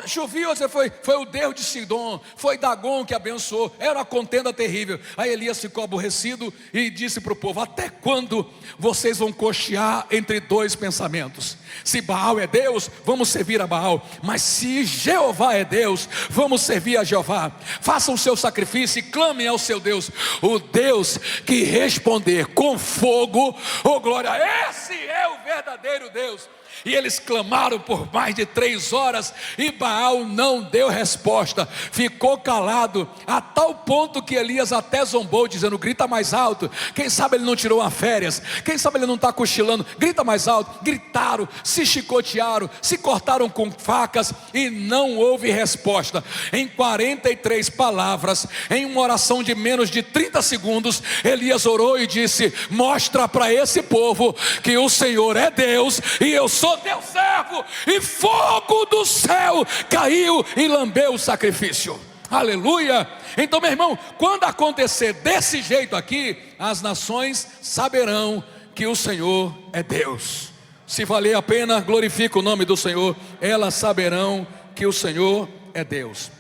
S1: chovia, o outro dizia foi o Deus de Sidom, foi Dagom que abençoou. Era uma contenda terrível. Aí Elias ficou aborrecido e disse para o povo: até quando vocês vão cochear entre dois pensamentos? Se Baal é Deus, vamos servir a Baal, mas se Jeová é Deus, vamos servir a Jeová. Façam o seu sacrifício e clamem ao seu Deus, o Deus que responder com fogo ou glória. Esse é o verdadeiro Deus. E eles clamaram por mais de 3 horas e Baal não deu resposta, ficou calado, a tal ponto que Elias até zombou, dizendo: grita mais alto. Quem sabe ele não tirou uma férias, quem sabe ele não está cochilando, grita mais alto. Gritaram, se chicotearam, se cortaram com facas e não houve resposta. Em 43 palavras, em uma oração de menos de 30 segundos, Elias orou e disse: mostra para esse povo que o Senhor é Deus e eu sou teu servo. E fogo do céu caiu e lambeu o sacrifício. Aleluia. Então, meu irmão, quando acontecer desse jeito aqui, as nações saberão que o Senhor é Deus. Se valer a pena, glorifica o nome do Senhor. Elas saberão que o Senhor é Deus.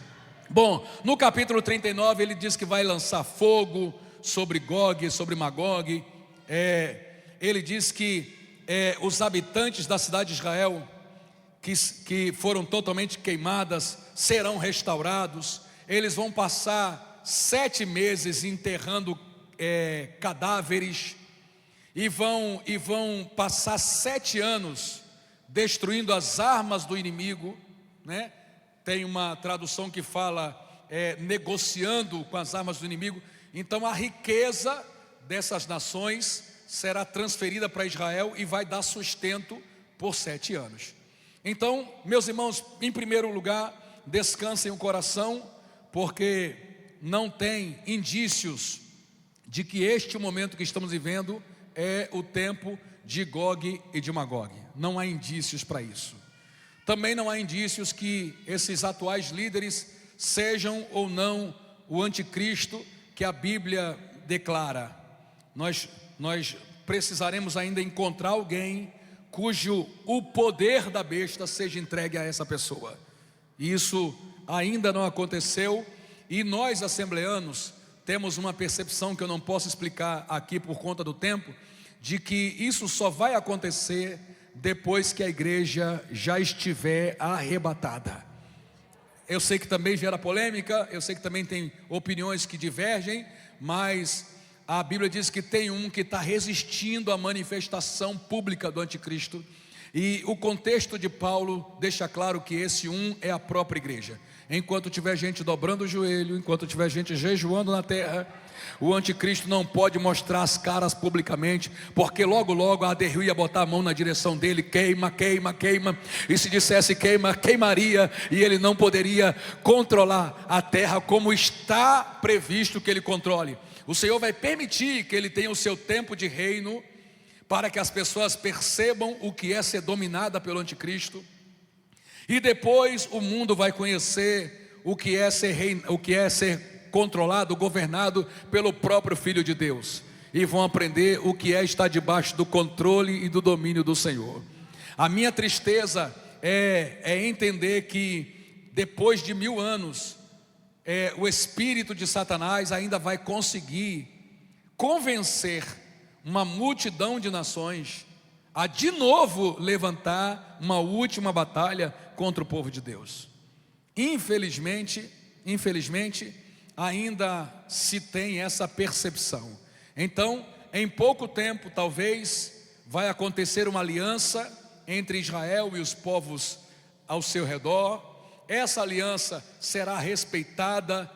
S1: Bom, no capítulo 39 ele diz que vai lançar fogo sobre Gog, sobre Magog. Ele diz que os habitantes da cidade de Israel, que foram totalmente queimadas, serão restaurados. Eles vão passar 7 meses enterrando cadáveres, e vão passar 7 anos destruindo as armas do inimigo, né? Tem uma tradução que fala negociando com as armas do inimigo. Então a riqueza dessas nações será transferida para Israel e vai dar sustento por 7 anos. Então, meus irmãos, em primeiro lugar, descansem o coração, porque não tem indícios de que este momento que estamos vivendo é o tempo de Gog e de Magog. Não há indícios para isso. Também não há indícios que esses atuais líderes sejam ou não o anticristo que a Bíblia declara. Nós precisaremos ainda encontrar alguém cujo o poder da besta seja entregue a essa pessoa. Isso ainda não aconteceu, e nós assembleanos temos uma percepção que eu não posso explicar aqui por conta do tempo, de que isso só vai acontecer depois que a igreja já estiver arrebatada. Eu sei que também gera polêmica, eu sei que também tem opiniões que divergem, mas a Bíblia diz que tem um que está resistindo à manifestação pública do anticristo, e o contexto de Paulo deixa claro que esse um é a própria igreja. Enquanto tiver gente dobrando o joelho, enquanto tiver gente jejuando na terra, o anticristo não pode mostrar as caras publicamente, porque logo logo a Aderil ia botar a mão na direção dele, queima, queima, queima, e se dissesse queima, queimaria, e ele não poderia controlar a terra como está previsto que ele controle. O Senhor vai permitir que ele tenha o seu tempo de reino, para que as pessoas percebam o que é ser dominada pelo anticristo, e depois o mundo vai conhecer o que é ser controlado, governado pelo próprio Filho de Deus, e vão aprender o que é estar debaixo do controle e do domínio do Senhor. A minha tristeza é entender que depois de 1000 anos, o espírito de Satanás ainda vai conseguir convencer uma multidão de nações a de novo levantar uma última batalha contra o povo de Deus. Infelizmente, ainda se tem essa percepção. Então, em pouco tempo, talvez, vai acontecer uma aliança entre Israel e os povos ao seu redor. Essa aliança será respeitada,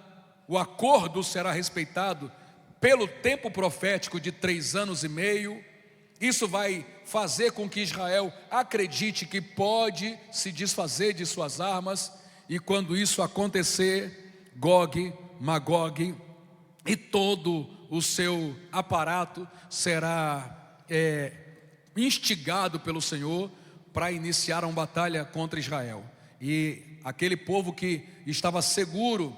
S1: o acordo será respeitado pelo tempo profético de 3 anos e meio. Isso vai fazer com que Israel acredite que pode se desfazer de suas armas, e quando isso acontecer, Gog, Magog e todo o seu aparato será instigado pelo Senhor para iniciar uma batalha contra Israel. E aquele povo que estava seguro,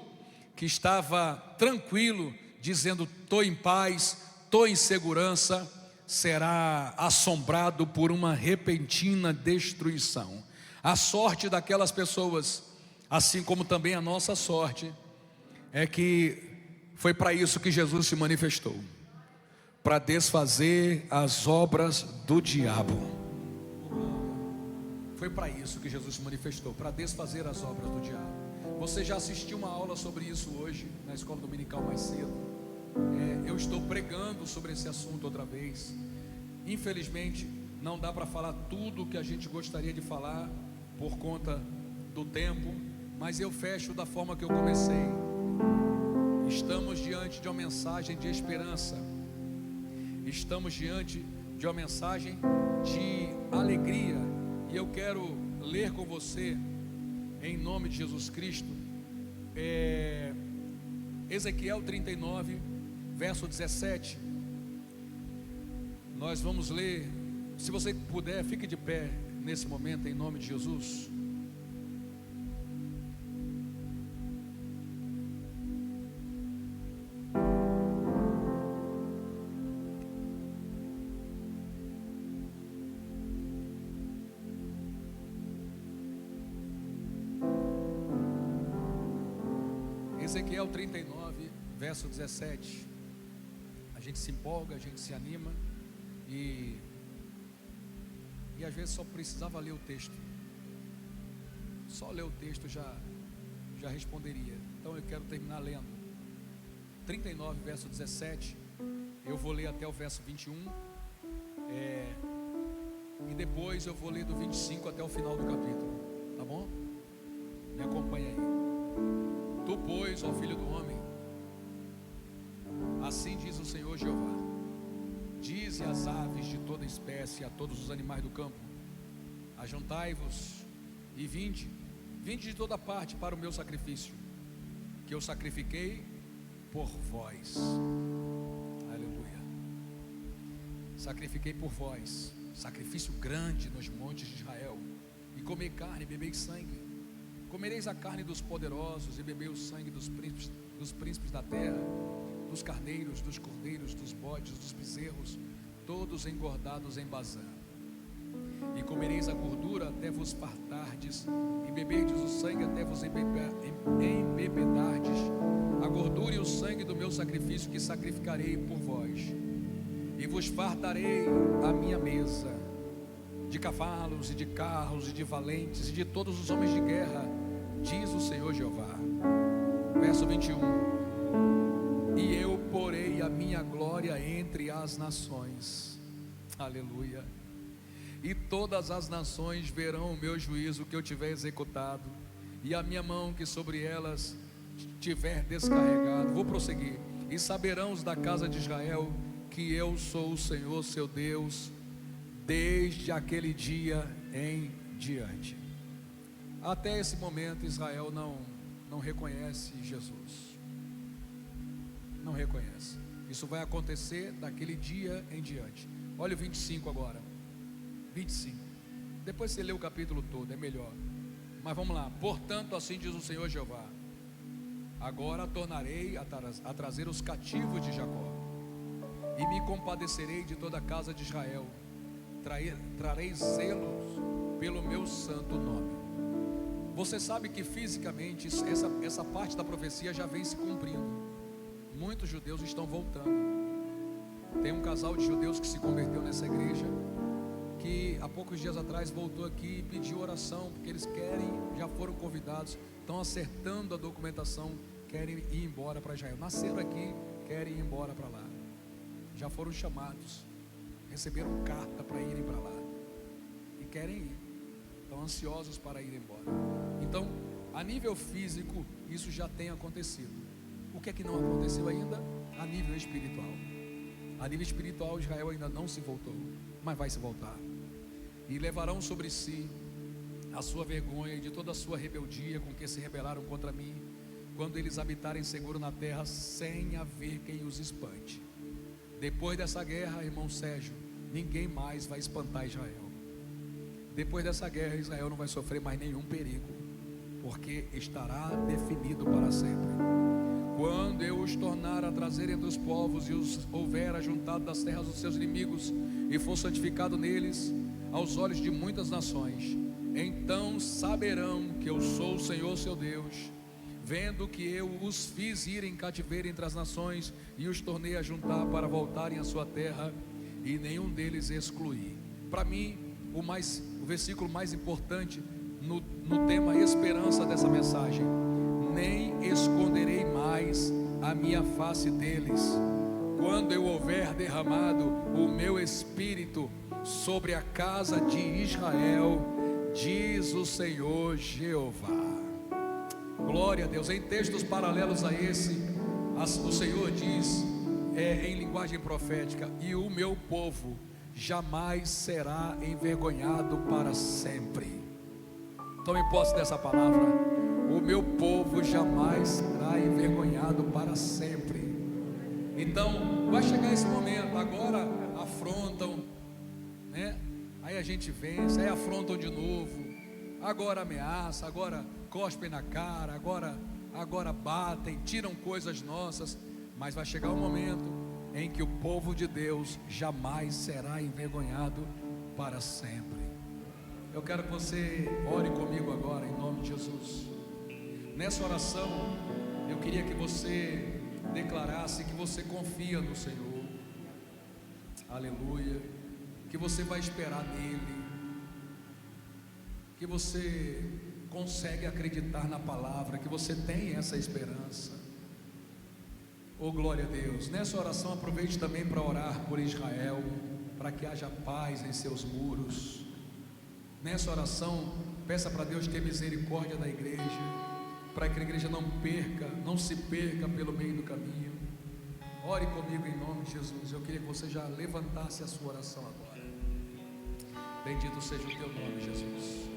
S1: que estava tranquilo, dizendo estou em paz, estou em segurança, será assombrado por uma repentina destruição. A sorte daquelas pessoas, assim como também a nossa sorte, é que foi para isso que Jesus se manifestou, para desfazer as obras do diabo. Foi para isso que Jesus se manifestou, para desfazer as obras do diabo. Você já assistiu uma aula sobre isso hoje, na escola dominical mais cedo. Eu estou pregando sobre esse assunto outra vez. Infelizmente, não dá para falar tudo o que a gente gostaria de falar, por conta do tempo, mas eu fecho da forma que eu comecei. Estamos diante de uma mensagem de esperança, estamos diante de uma mensagem de alegria, e eu quero ler com você, em nome de Jesus Cristo, Ezequiel 39, verso 17. Nós vamos ler, se você puder, fique de pé nesse momento, em nome de Jesus. Ezequiel 39, verso 17. A gente se empolga, a gente se anima, e E às vezes só precisava ler o texto. Só ler o texto já responderia. Então eu quero terminar lendo 39, verso 17. Eu vou ler até o verso 21. E depois eu vou ler do 25 até o final do capítulo. Tá bom? Me acompanha aí. Tu, pois, ó filho do homem, assim diz o Senhor Jeová: dize às aves de toda espécie, a todos os animais do campo: ajuntai-vos e vinde de toda parte para o meu sacrifício, que eu sacrifiquei por vós. Aleluia. Sacrifiquei por vós, sacrifício grande nos montes de Israel. E comei carne, bebei sangue. Comereis a carne dos poderosos e bebei o sangue dos príncipes da terra, dos carneiros, dos cordeiros, dos bodes, dos bezerros, todos engordados em Bazã. E comereis a gordura até vos fartardes, e beberdes o sangue até vos embebedardes, a gordura e o sangue do meu sacrifício que sacrificarei por vós. E vos fartarei a minha mesa, de cavalos e de carros e de valentes e de todos os homens de guerra, diz o Senhor Jeová. Verso 21. E eu porei a minha glória entre as nações. Aleluia. E todas as nações verão o meu juízo que eu tiver executado, e a minha mão que sobre elas tiver descarregado. Vou prosseguir. E saberão os da casa de Israel que eu sou o Senhor seu Deus, desde aquele dia em diante. Até esse momento Israel não reconhece Jesus. Não reconhece. Isso vai acontecer daquele dia em diante. Olha o 25 agora. 25. Depois você lê o capítulo todo, é melhor. Mas vamos lá. Portanto, assim diz o Senhor Jeová: agora tornarei a trazer os cativos de Jacó, e me compadecerei de toda a casa de Israel. Trarei zelos pelo meu santo nome. Você sabe que fisicamente essa parte da profecia já vem se cumprindo. Muitos judeus estão voltando. Tem um casal de judeus que se converteu nessa igreja, que há poucos dias atrás voltou aqui e pediu oração, porque eles querem, já foram convidados, estão acertando a documentação, querem ir embora para Israel. Nasceram aqui, querem ir embora para lá. Já foram chamados, receberam carta para irem para lá e querem ir, estão ansiosos para ir embora. Então, a nível físico, isso já tem acontecido. O que é que não aconteceu ainda? A nível espiritual. A nível espiritual, Israel ainda não se voltou, mas vai se voltar. E levarão sobre si a sua vergonha e de toda a sua rebeldia com que se rebelaram contra mim, quando eles habitarem seguro na terra, sem haver quem os espante. Depois dessa guerra, irmão Sérgio, ninguém mais vai espantar Israel. Depois dessa guerra, Israel não vai sofrer mais nenhum perigo, porque estará definido para sempre. Quando eu os tornar a trazer entre os povos, e os houver ajuntado das terras dos seus inimigos, e for santificado neles aos olhos de muitas nações, então saberão que eu sou o Senhor seu Deus, vendo que eu os fiz ir em cativeiro entre as nações, e os tornei a juntar para voltarem à sua terra, e nenhum deles excluí. Para mim, o versículo mais importante no tema esperança dessa mensagem: nem esconderei mais a minha face deles, quando eu houver derramado o meu espírito sobre a casa de Israel, diz o Senhor Jeová. Glória a Deus. Em textos paralelos a esse, o Senhor diz, em linguagem profética: e o meu povo jamais será envergonhado para sempre. Tome posse dessa palavra: o meu povo jamais será envergonhado para sempre. Então vai chegar esse momento. Agora afrontam, né? Aí a gente vence, aí afrontam de novo, agora ameaça, agora cospem na cara, agora batem, tiram coisas nossas. Mas vai chegar um momento em que o povo de Deus jamais será envergonhado para sempre. Eu quero que você ore comigo agora, em nome de Jesus. Nessa oração, eu queria que você declarasse que você confia no Senhor. Aleluia. Que você vai esperar nele, que você consegue acreditar na palavra, que você tem essa esperança. Oh, glória a Deus. Nessa oração aproveite também para orar por Israel, para que haja paz em seus muros. Nessa oração, peça para Deus ter misericórdia da igreja, para que a igreja não se perca pelo meio do caminho. Ore comigo em nome de Jesus. Eu queria que você já levantasse a sua oração agora. Bendito seja o teu nome, Jesus.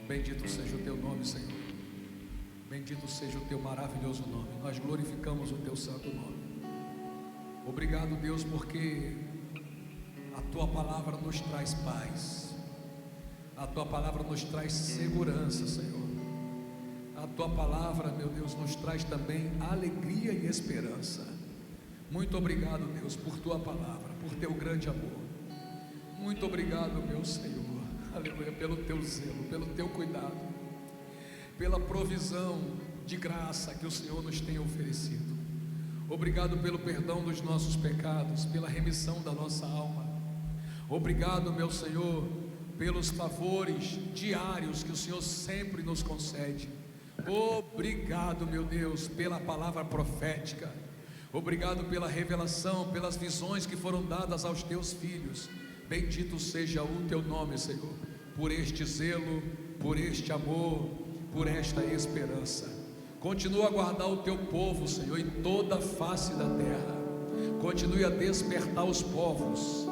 S1: Bendito seja o teu nome, Senhor. Bendito seja o teu maravilhoso nome. Nós glorificamos o teu santo nome. Obrigado, Deus, porque a tua palavra nos traz paz. A tua palavra nos traz segurança, Senhor. A tua palavra, meu Deus, nos traz também alegria e esperança. Muito obrigado, Deus, por tua palavra, por teu grande amor. Muito obrigado, meu Senhor, aleluia, pelo teu zelo, pelo teu cuidado, pela provisão de graça que o Senhor nos tem oferecido. Obrigado pelo perdão dos nossos pecados, pela remissão da nossa alma. Obrigado, meu Senhor, pelos favores diários que o Senhor sempre nos concede. Obrigado, meu Deus, pela palavra profética. Obrigado pela revelação, pelas visões que foram dadas aos teus filhos. Bendito seja o teu nome, Senhor, por este zelo, por este amor, por esta esperança. Continua a guardar o teu povo, Senhor, em toda a face da terra. Continue a despertar os povos.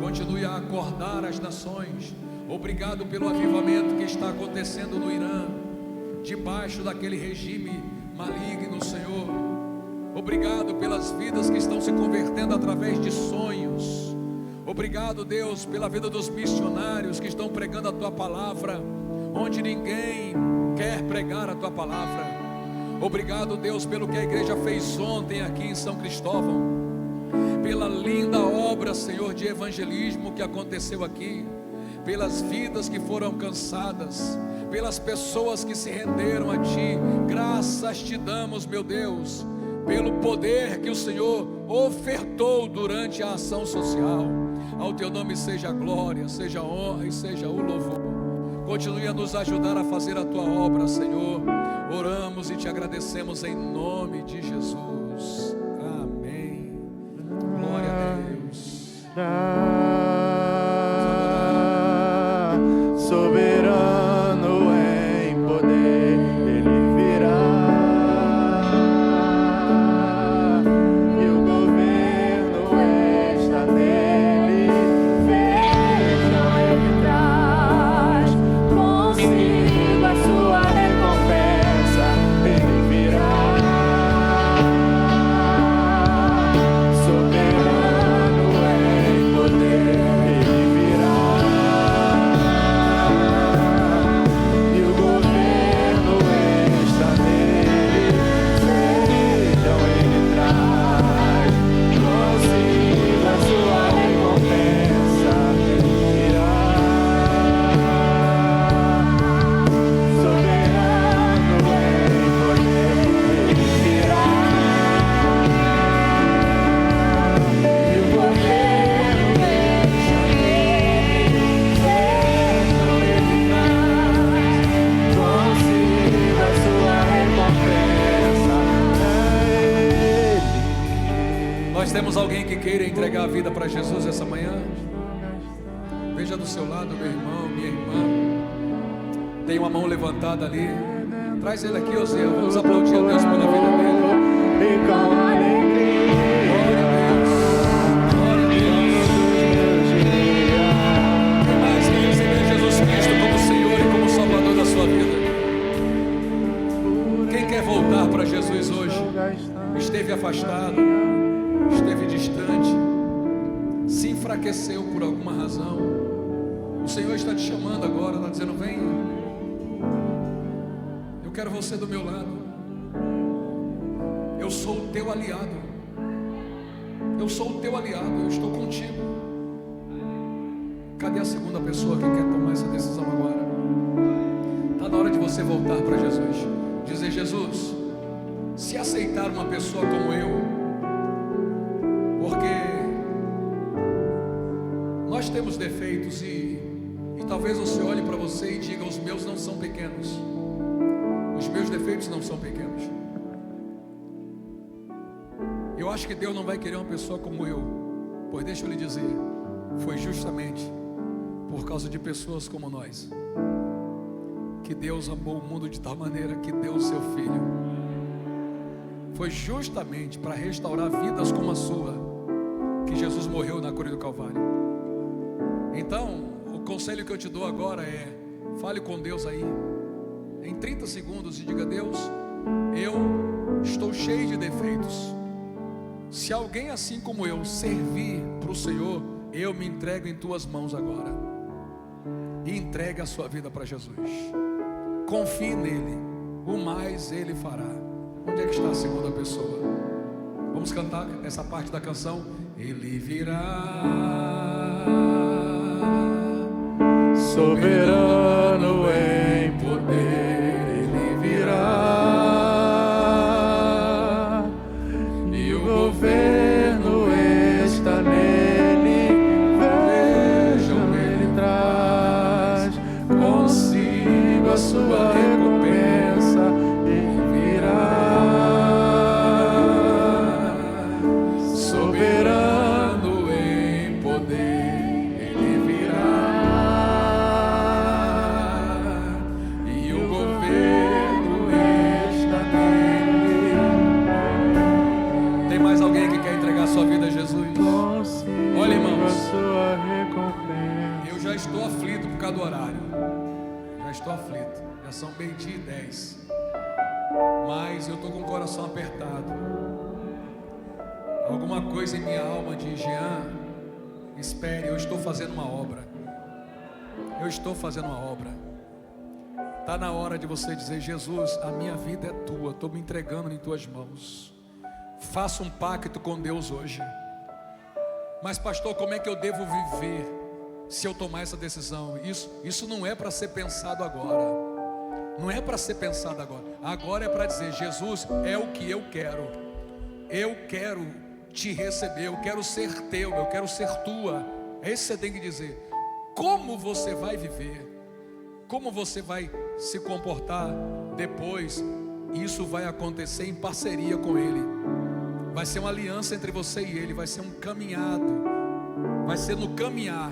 S1: Continue a acordar as nações. Obrigado pelo avivamento que está acontecendo no Irã, debaixo daquele regime maligno, Senhor. Obrigado pelas vidas que estão se convertendo através de sonhos. Obrigado, Deus, pela vida dos missionários que estão pregando a tua palavra onde ninguém quer pregar a tua palavra. Obrigado, Deus, pelo que a igreja fez ontem aqui em São Cristóvão, pela linda obra, Senhor, de evangelismo que aconteceu aqui, pelas vidas que foram alcançadas, pelas pessoas que se renderam a ti. Graças te damos, meu Deus, pelo poder que o Senhor ofertou durante a ação social. Ao teu nome seja a glória, seja a honra e seja o louvor. Continue a nos ajudar a fazer a tua obra, Senhor. Oramos e te agradecemos em nome de Jesus. Amém. Glória a Deus.
S2: Soberano em poder, ele virá, e o governo está nele.
S3: Vejam, ele traz consigo a sua recompensa.
S2: Ele virá, soberano em poder, ele virá, e o governo está nele. Vejam, ele traz consigo a sua recompensa. Ele virá, soberano em poder, ele virá, e o governo está nele. Vejam, ele traz consigo a sua recompensa.
S1: Nós temos alguém que queira entregar a vida para Jesus essa manhã? Veja do seu lado, meu irmão, minha irmã. Tem uma mão levantada ali. Traz ele aqui, Oseu. Vamos aplaudir a Deus pela vida dele.
S2: E com alegria,
S1: Glória a Deus. Glória a Deus. Quem mais quer receber Jesus Cristo como Senhor e como Salvador da sua vida? Quem quer voltar para Jesus hoje? Esteve afastado, esteve distante, se enfraqueceu por alguma razão. O Senhor está te chamando agora, está dizendo: venha, eu quero você do meu lado. Eu sou o teu aliado. Eu sou o teu aliado, eu estou contigo. Cadê a segunda pessoa que quer tomar essa decisão agora? Está na hora de você voltar para Jesus. Dizer: Jesus, se aceitar uma pessoa como eu, porque nós temos defeitos e que talvez você olhe para você e diga: os meus não são pequenos, os meus defeitos não são pequenos. Eu acho que Deus não vai querer uma pessoa como eu, pois deixa eu lhe dizer, foi justamente por causa de pessoas como nós que Deus amou o mundo de tal maneira que deu o seu Filho. Foi justamente para restaurar vidas como a sua que Jesus morreu na cruz do Calvário. Então, o conselho que eu te dou agora é: fale com Deus aí em 30 segundos e diga: Deus, eu estou cheio de defeitos. Se alguém assim como eu servir para o Senhor, eu me entrego em tuas mãos agora. E entregue a sua vida para Jesus. Confie nele, o mais ele fará. Onde é que está a segunda pessoa? Vamos cantar essa parte da canção. Ele virá,
S2: soberano em poder, ele virá, e o governo está nele. Vejam, ele traz consigo a sua recompensa, ele virá, soberano em poder, ele virá, e o governo está nele.
S1: Tem mais alguém que quer entregar sua vida a Jesus? Olha, irmãos,
S2: Sua recompensa.
S1: eu já estou aflito por causa do horário. Já estou aflito. Já são 12h10. Mas eu estou com o coração apertado. Alguma coisa em minha alma diz: Jean, espere, eu estou fazendo uma obra. Eu estou fazendo uma obra. Está na hora de você dizer: Jesus, a minha vida é tua, estou me entregando em tuas mãos. Faça um pacto com Deus hoje. Mas pastor, como é que eu devo viver se eu tomar essa decisão? Isso não é para ser pensado agora. Não é para ser pensado agora. Agora é para dizer: Jesus, é o que eu quero. Eu quero te receber, eu quero ser teu, eu quero ser tua. É isso que você tem que dizer. Como você vai viver, como você vai se comportar depois, isso vai acontecer em parceria com Ele. Vai ser uma aliança entre você e Ele, vai ser um caminhado, vai ser no caminhar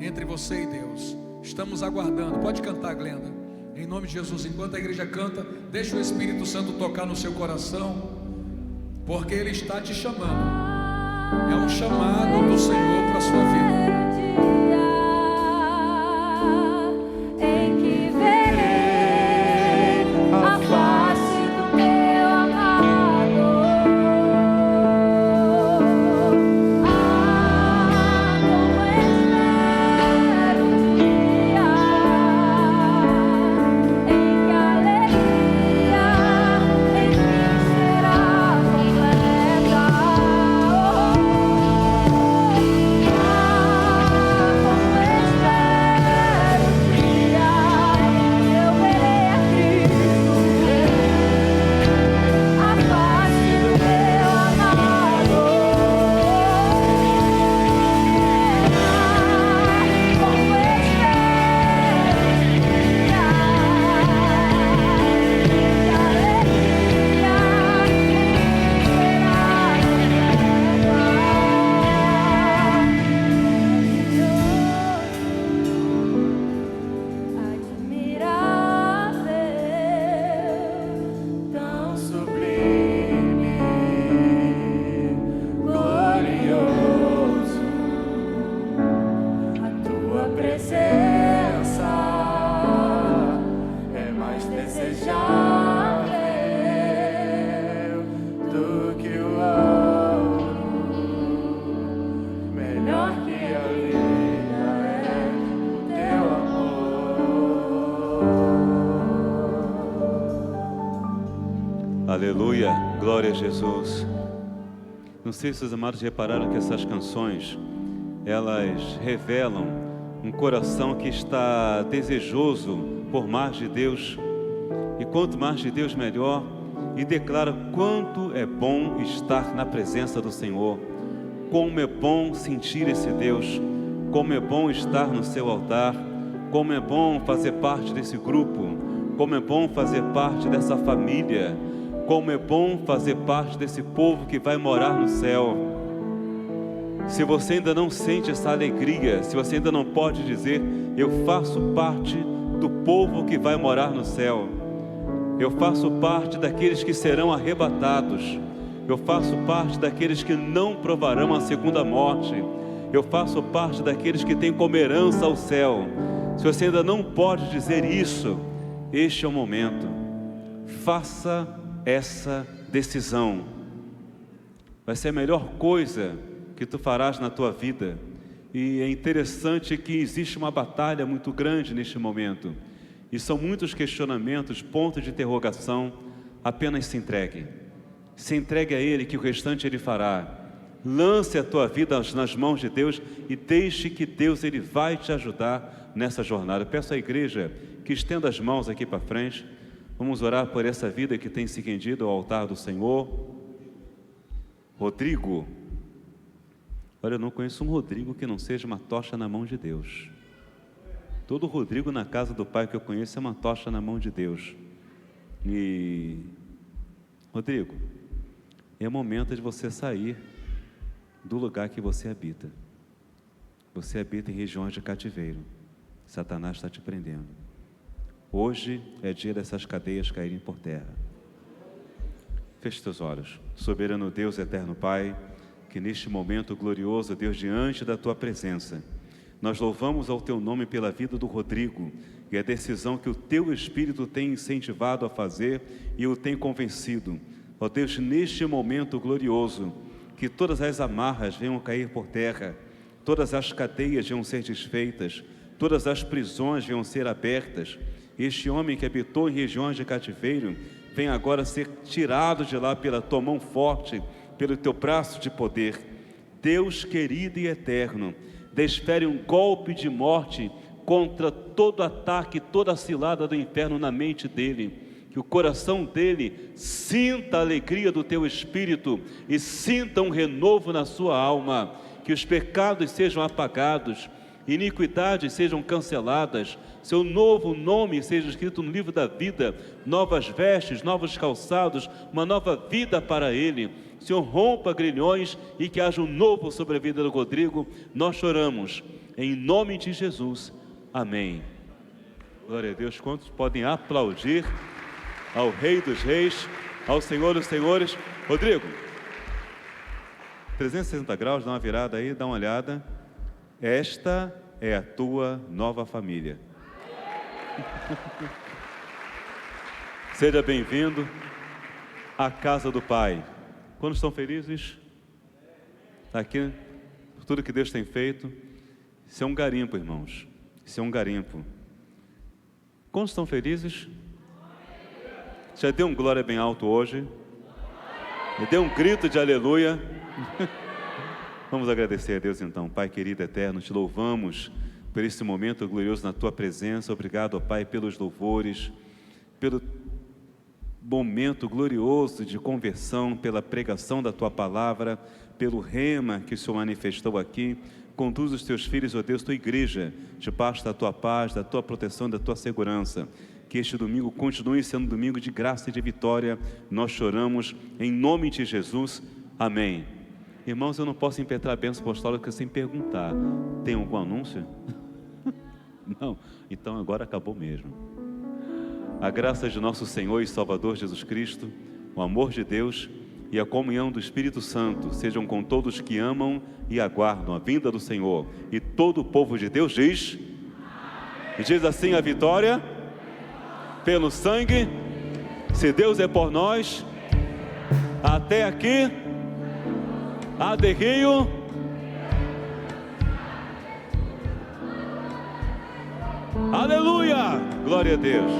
S1: entre você e Deus. Estamos aguardando. Pode cantar, Glenda, em nome de Jesus. Enquanto a igreja canta, deixa o Espírito Santo tocar no seu coração, porque Ele está te chamando. É um chamado do Senhor para a sua vida.
S3: Em que verei a face do meu amado. Como espero o dia em que a alegria em mim será completa.
S4: Aleluia, glória a Jesus. Não sei se os amados repararam que essas canções, elas revelam um coração que está desejoso por mais de Deus, e quanto mais de Deus melhor, e declara quanto é bom estar na presença do Senhor, como é bom sentir esse Deus, como é bom estar no seu altar, Como é bom fazer parte desse grupo, como é bom fazer parte dessa família, como é bom fazer parte desse povo que vai morar no céu. Se você ainda não sente essa alegria, se você ainda não pode dizer, eu faço parte do povo que vai morar no céu, eu faço parte daqueles que serão arrebatados, eu faço parte daqueles que não provarão a segunda morte, eu faço parte daqueles que têm como herança o céu. Se você ainda não pode dizer isso, este é o momento. Faça essa decisão. Vai ser a melhor coisa que tu farás na tua vida. E é interessante que existe uma batalha muito grande neste momento. E são muitos questionamentos, pontos de interrogação. Apenas se entregue. Se entregue a Ele, que o restante Ele fará. Lance a tua vida nas mãos de Deus e deixe que Deus Ele vai te ajudar nessa jornada. Eu peço à igreja que estenda as mãos aqui para frente. Vamos orar por essa vida que tem se rendido ao altar do Senhor. Rodrigo. Olha, eu não conheço um Rodrigo que não seja uma tocha na mão de Deus. Todo Rodrigo na casa do Pai que eu conheço é uma tocha na mão de Deus. E, Rodrigo, é o momento de você sair do lugar que você habita. Você habita em regiões de cativeiro. Satanás está te prendendo. Hoje é dia dessas cadeias caírem por terra. Feche teus olhos. Soberano Deus, eterno Pai, que neste momento glorioso, Deus, diante da Tua presença, nós louvamos ao Teu nome pela vida do Rodrigo e a decisão que o Teu Espírito tem incentivado a fazer e o tem convencido. Ó Deus, neste momento glorioso, que todas as amarras venham cair por terra, todas as cadeias venham ser desfeitas, todas as prisões venham ser abertas. Este homem que habitou em regiões de cativeiro, vem agora ser tirado de lá pela Tua mão forte, pelo Teu braço de poder. Deus querido e eterno, desfere um golpe de morte contra todo ataque, toda cilada do inferno na mente dele. Que o coração dele sinta a alegria do Teu Espírito e sinta um renovo na sua alma. Que os pecados sejam apagados, iniquidades sejam canceladas, seu novo nome seja escrito no livro da vida, novas vestes, novos calçados, uma nova vida para ele. Senhor, rompa grilhões e que haja um novo sobre a vida do Rodrigo. Nós choramos em nome de Jesus, amém. Glória a Deus. Quantos podem aplaudir ao Rei dos Reis, ao Senhor dos Senhores? Rodrigo, 360 graus, dá uma virada aí, dá uma olhada. Esta é a tua nova família. Seja bem-vindo à casa do Pai. Quantos estão felizes? Está aqui, por tudo que Deus tem feito. Isso é um garimpo, irmãos. Isso é um garimpo. Quantos estão felizes? Já deu um glória bem alto hoje? Me deu um grito de aleluia. Vamos agradecer a Deus então. Pai querido, eterno, te louvamos por esse momento glorioso na Tua presença. Obrigado, ó Pai, pelos louvores, pelo momento glorioso de conversão, pela pregação da Tua palavra, pelo rema que o Senhor manifestou aqui. Conduz os Teus filhos, ó Deus, Tua igreja, debaixo da Tua paz, da Tua proteção, da Tua segurança. Que este domingo continue sendo um domingo de graça e de vitória. Nós choramos em nome de Jesus. Amém. Irmãos, eu não posso impetrar a bênção apostólica sem perguntar. Tem algum anúncio? Não? Então agora acabou mesmo. A graça de nosso Senhor e Salvador Jesus Cristo, o amor de Deus e a comunhão do Espírito Santo sejam com todos que amam e aguardam a vinda do Senhor. E todo o povo de Deus diz: e diz assim a vitória: pelo sangue, se Deus é por nós, até aqui, a de Rio, aleluia, glória a Deus.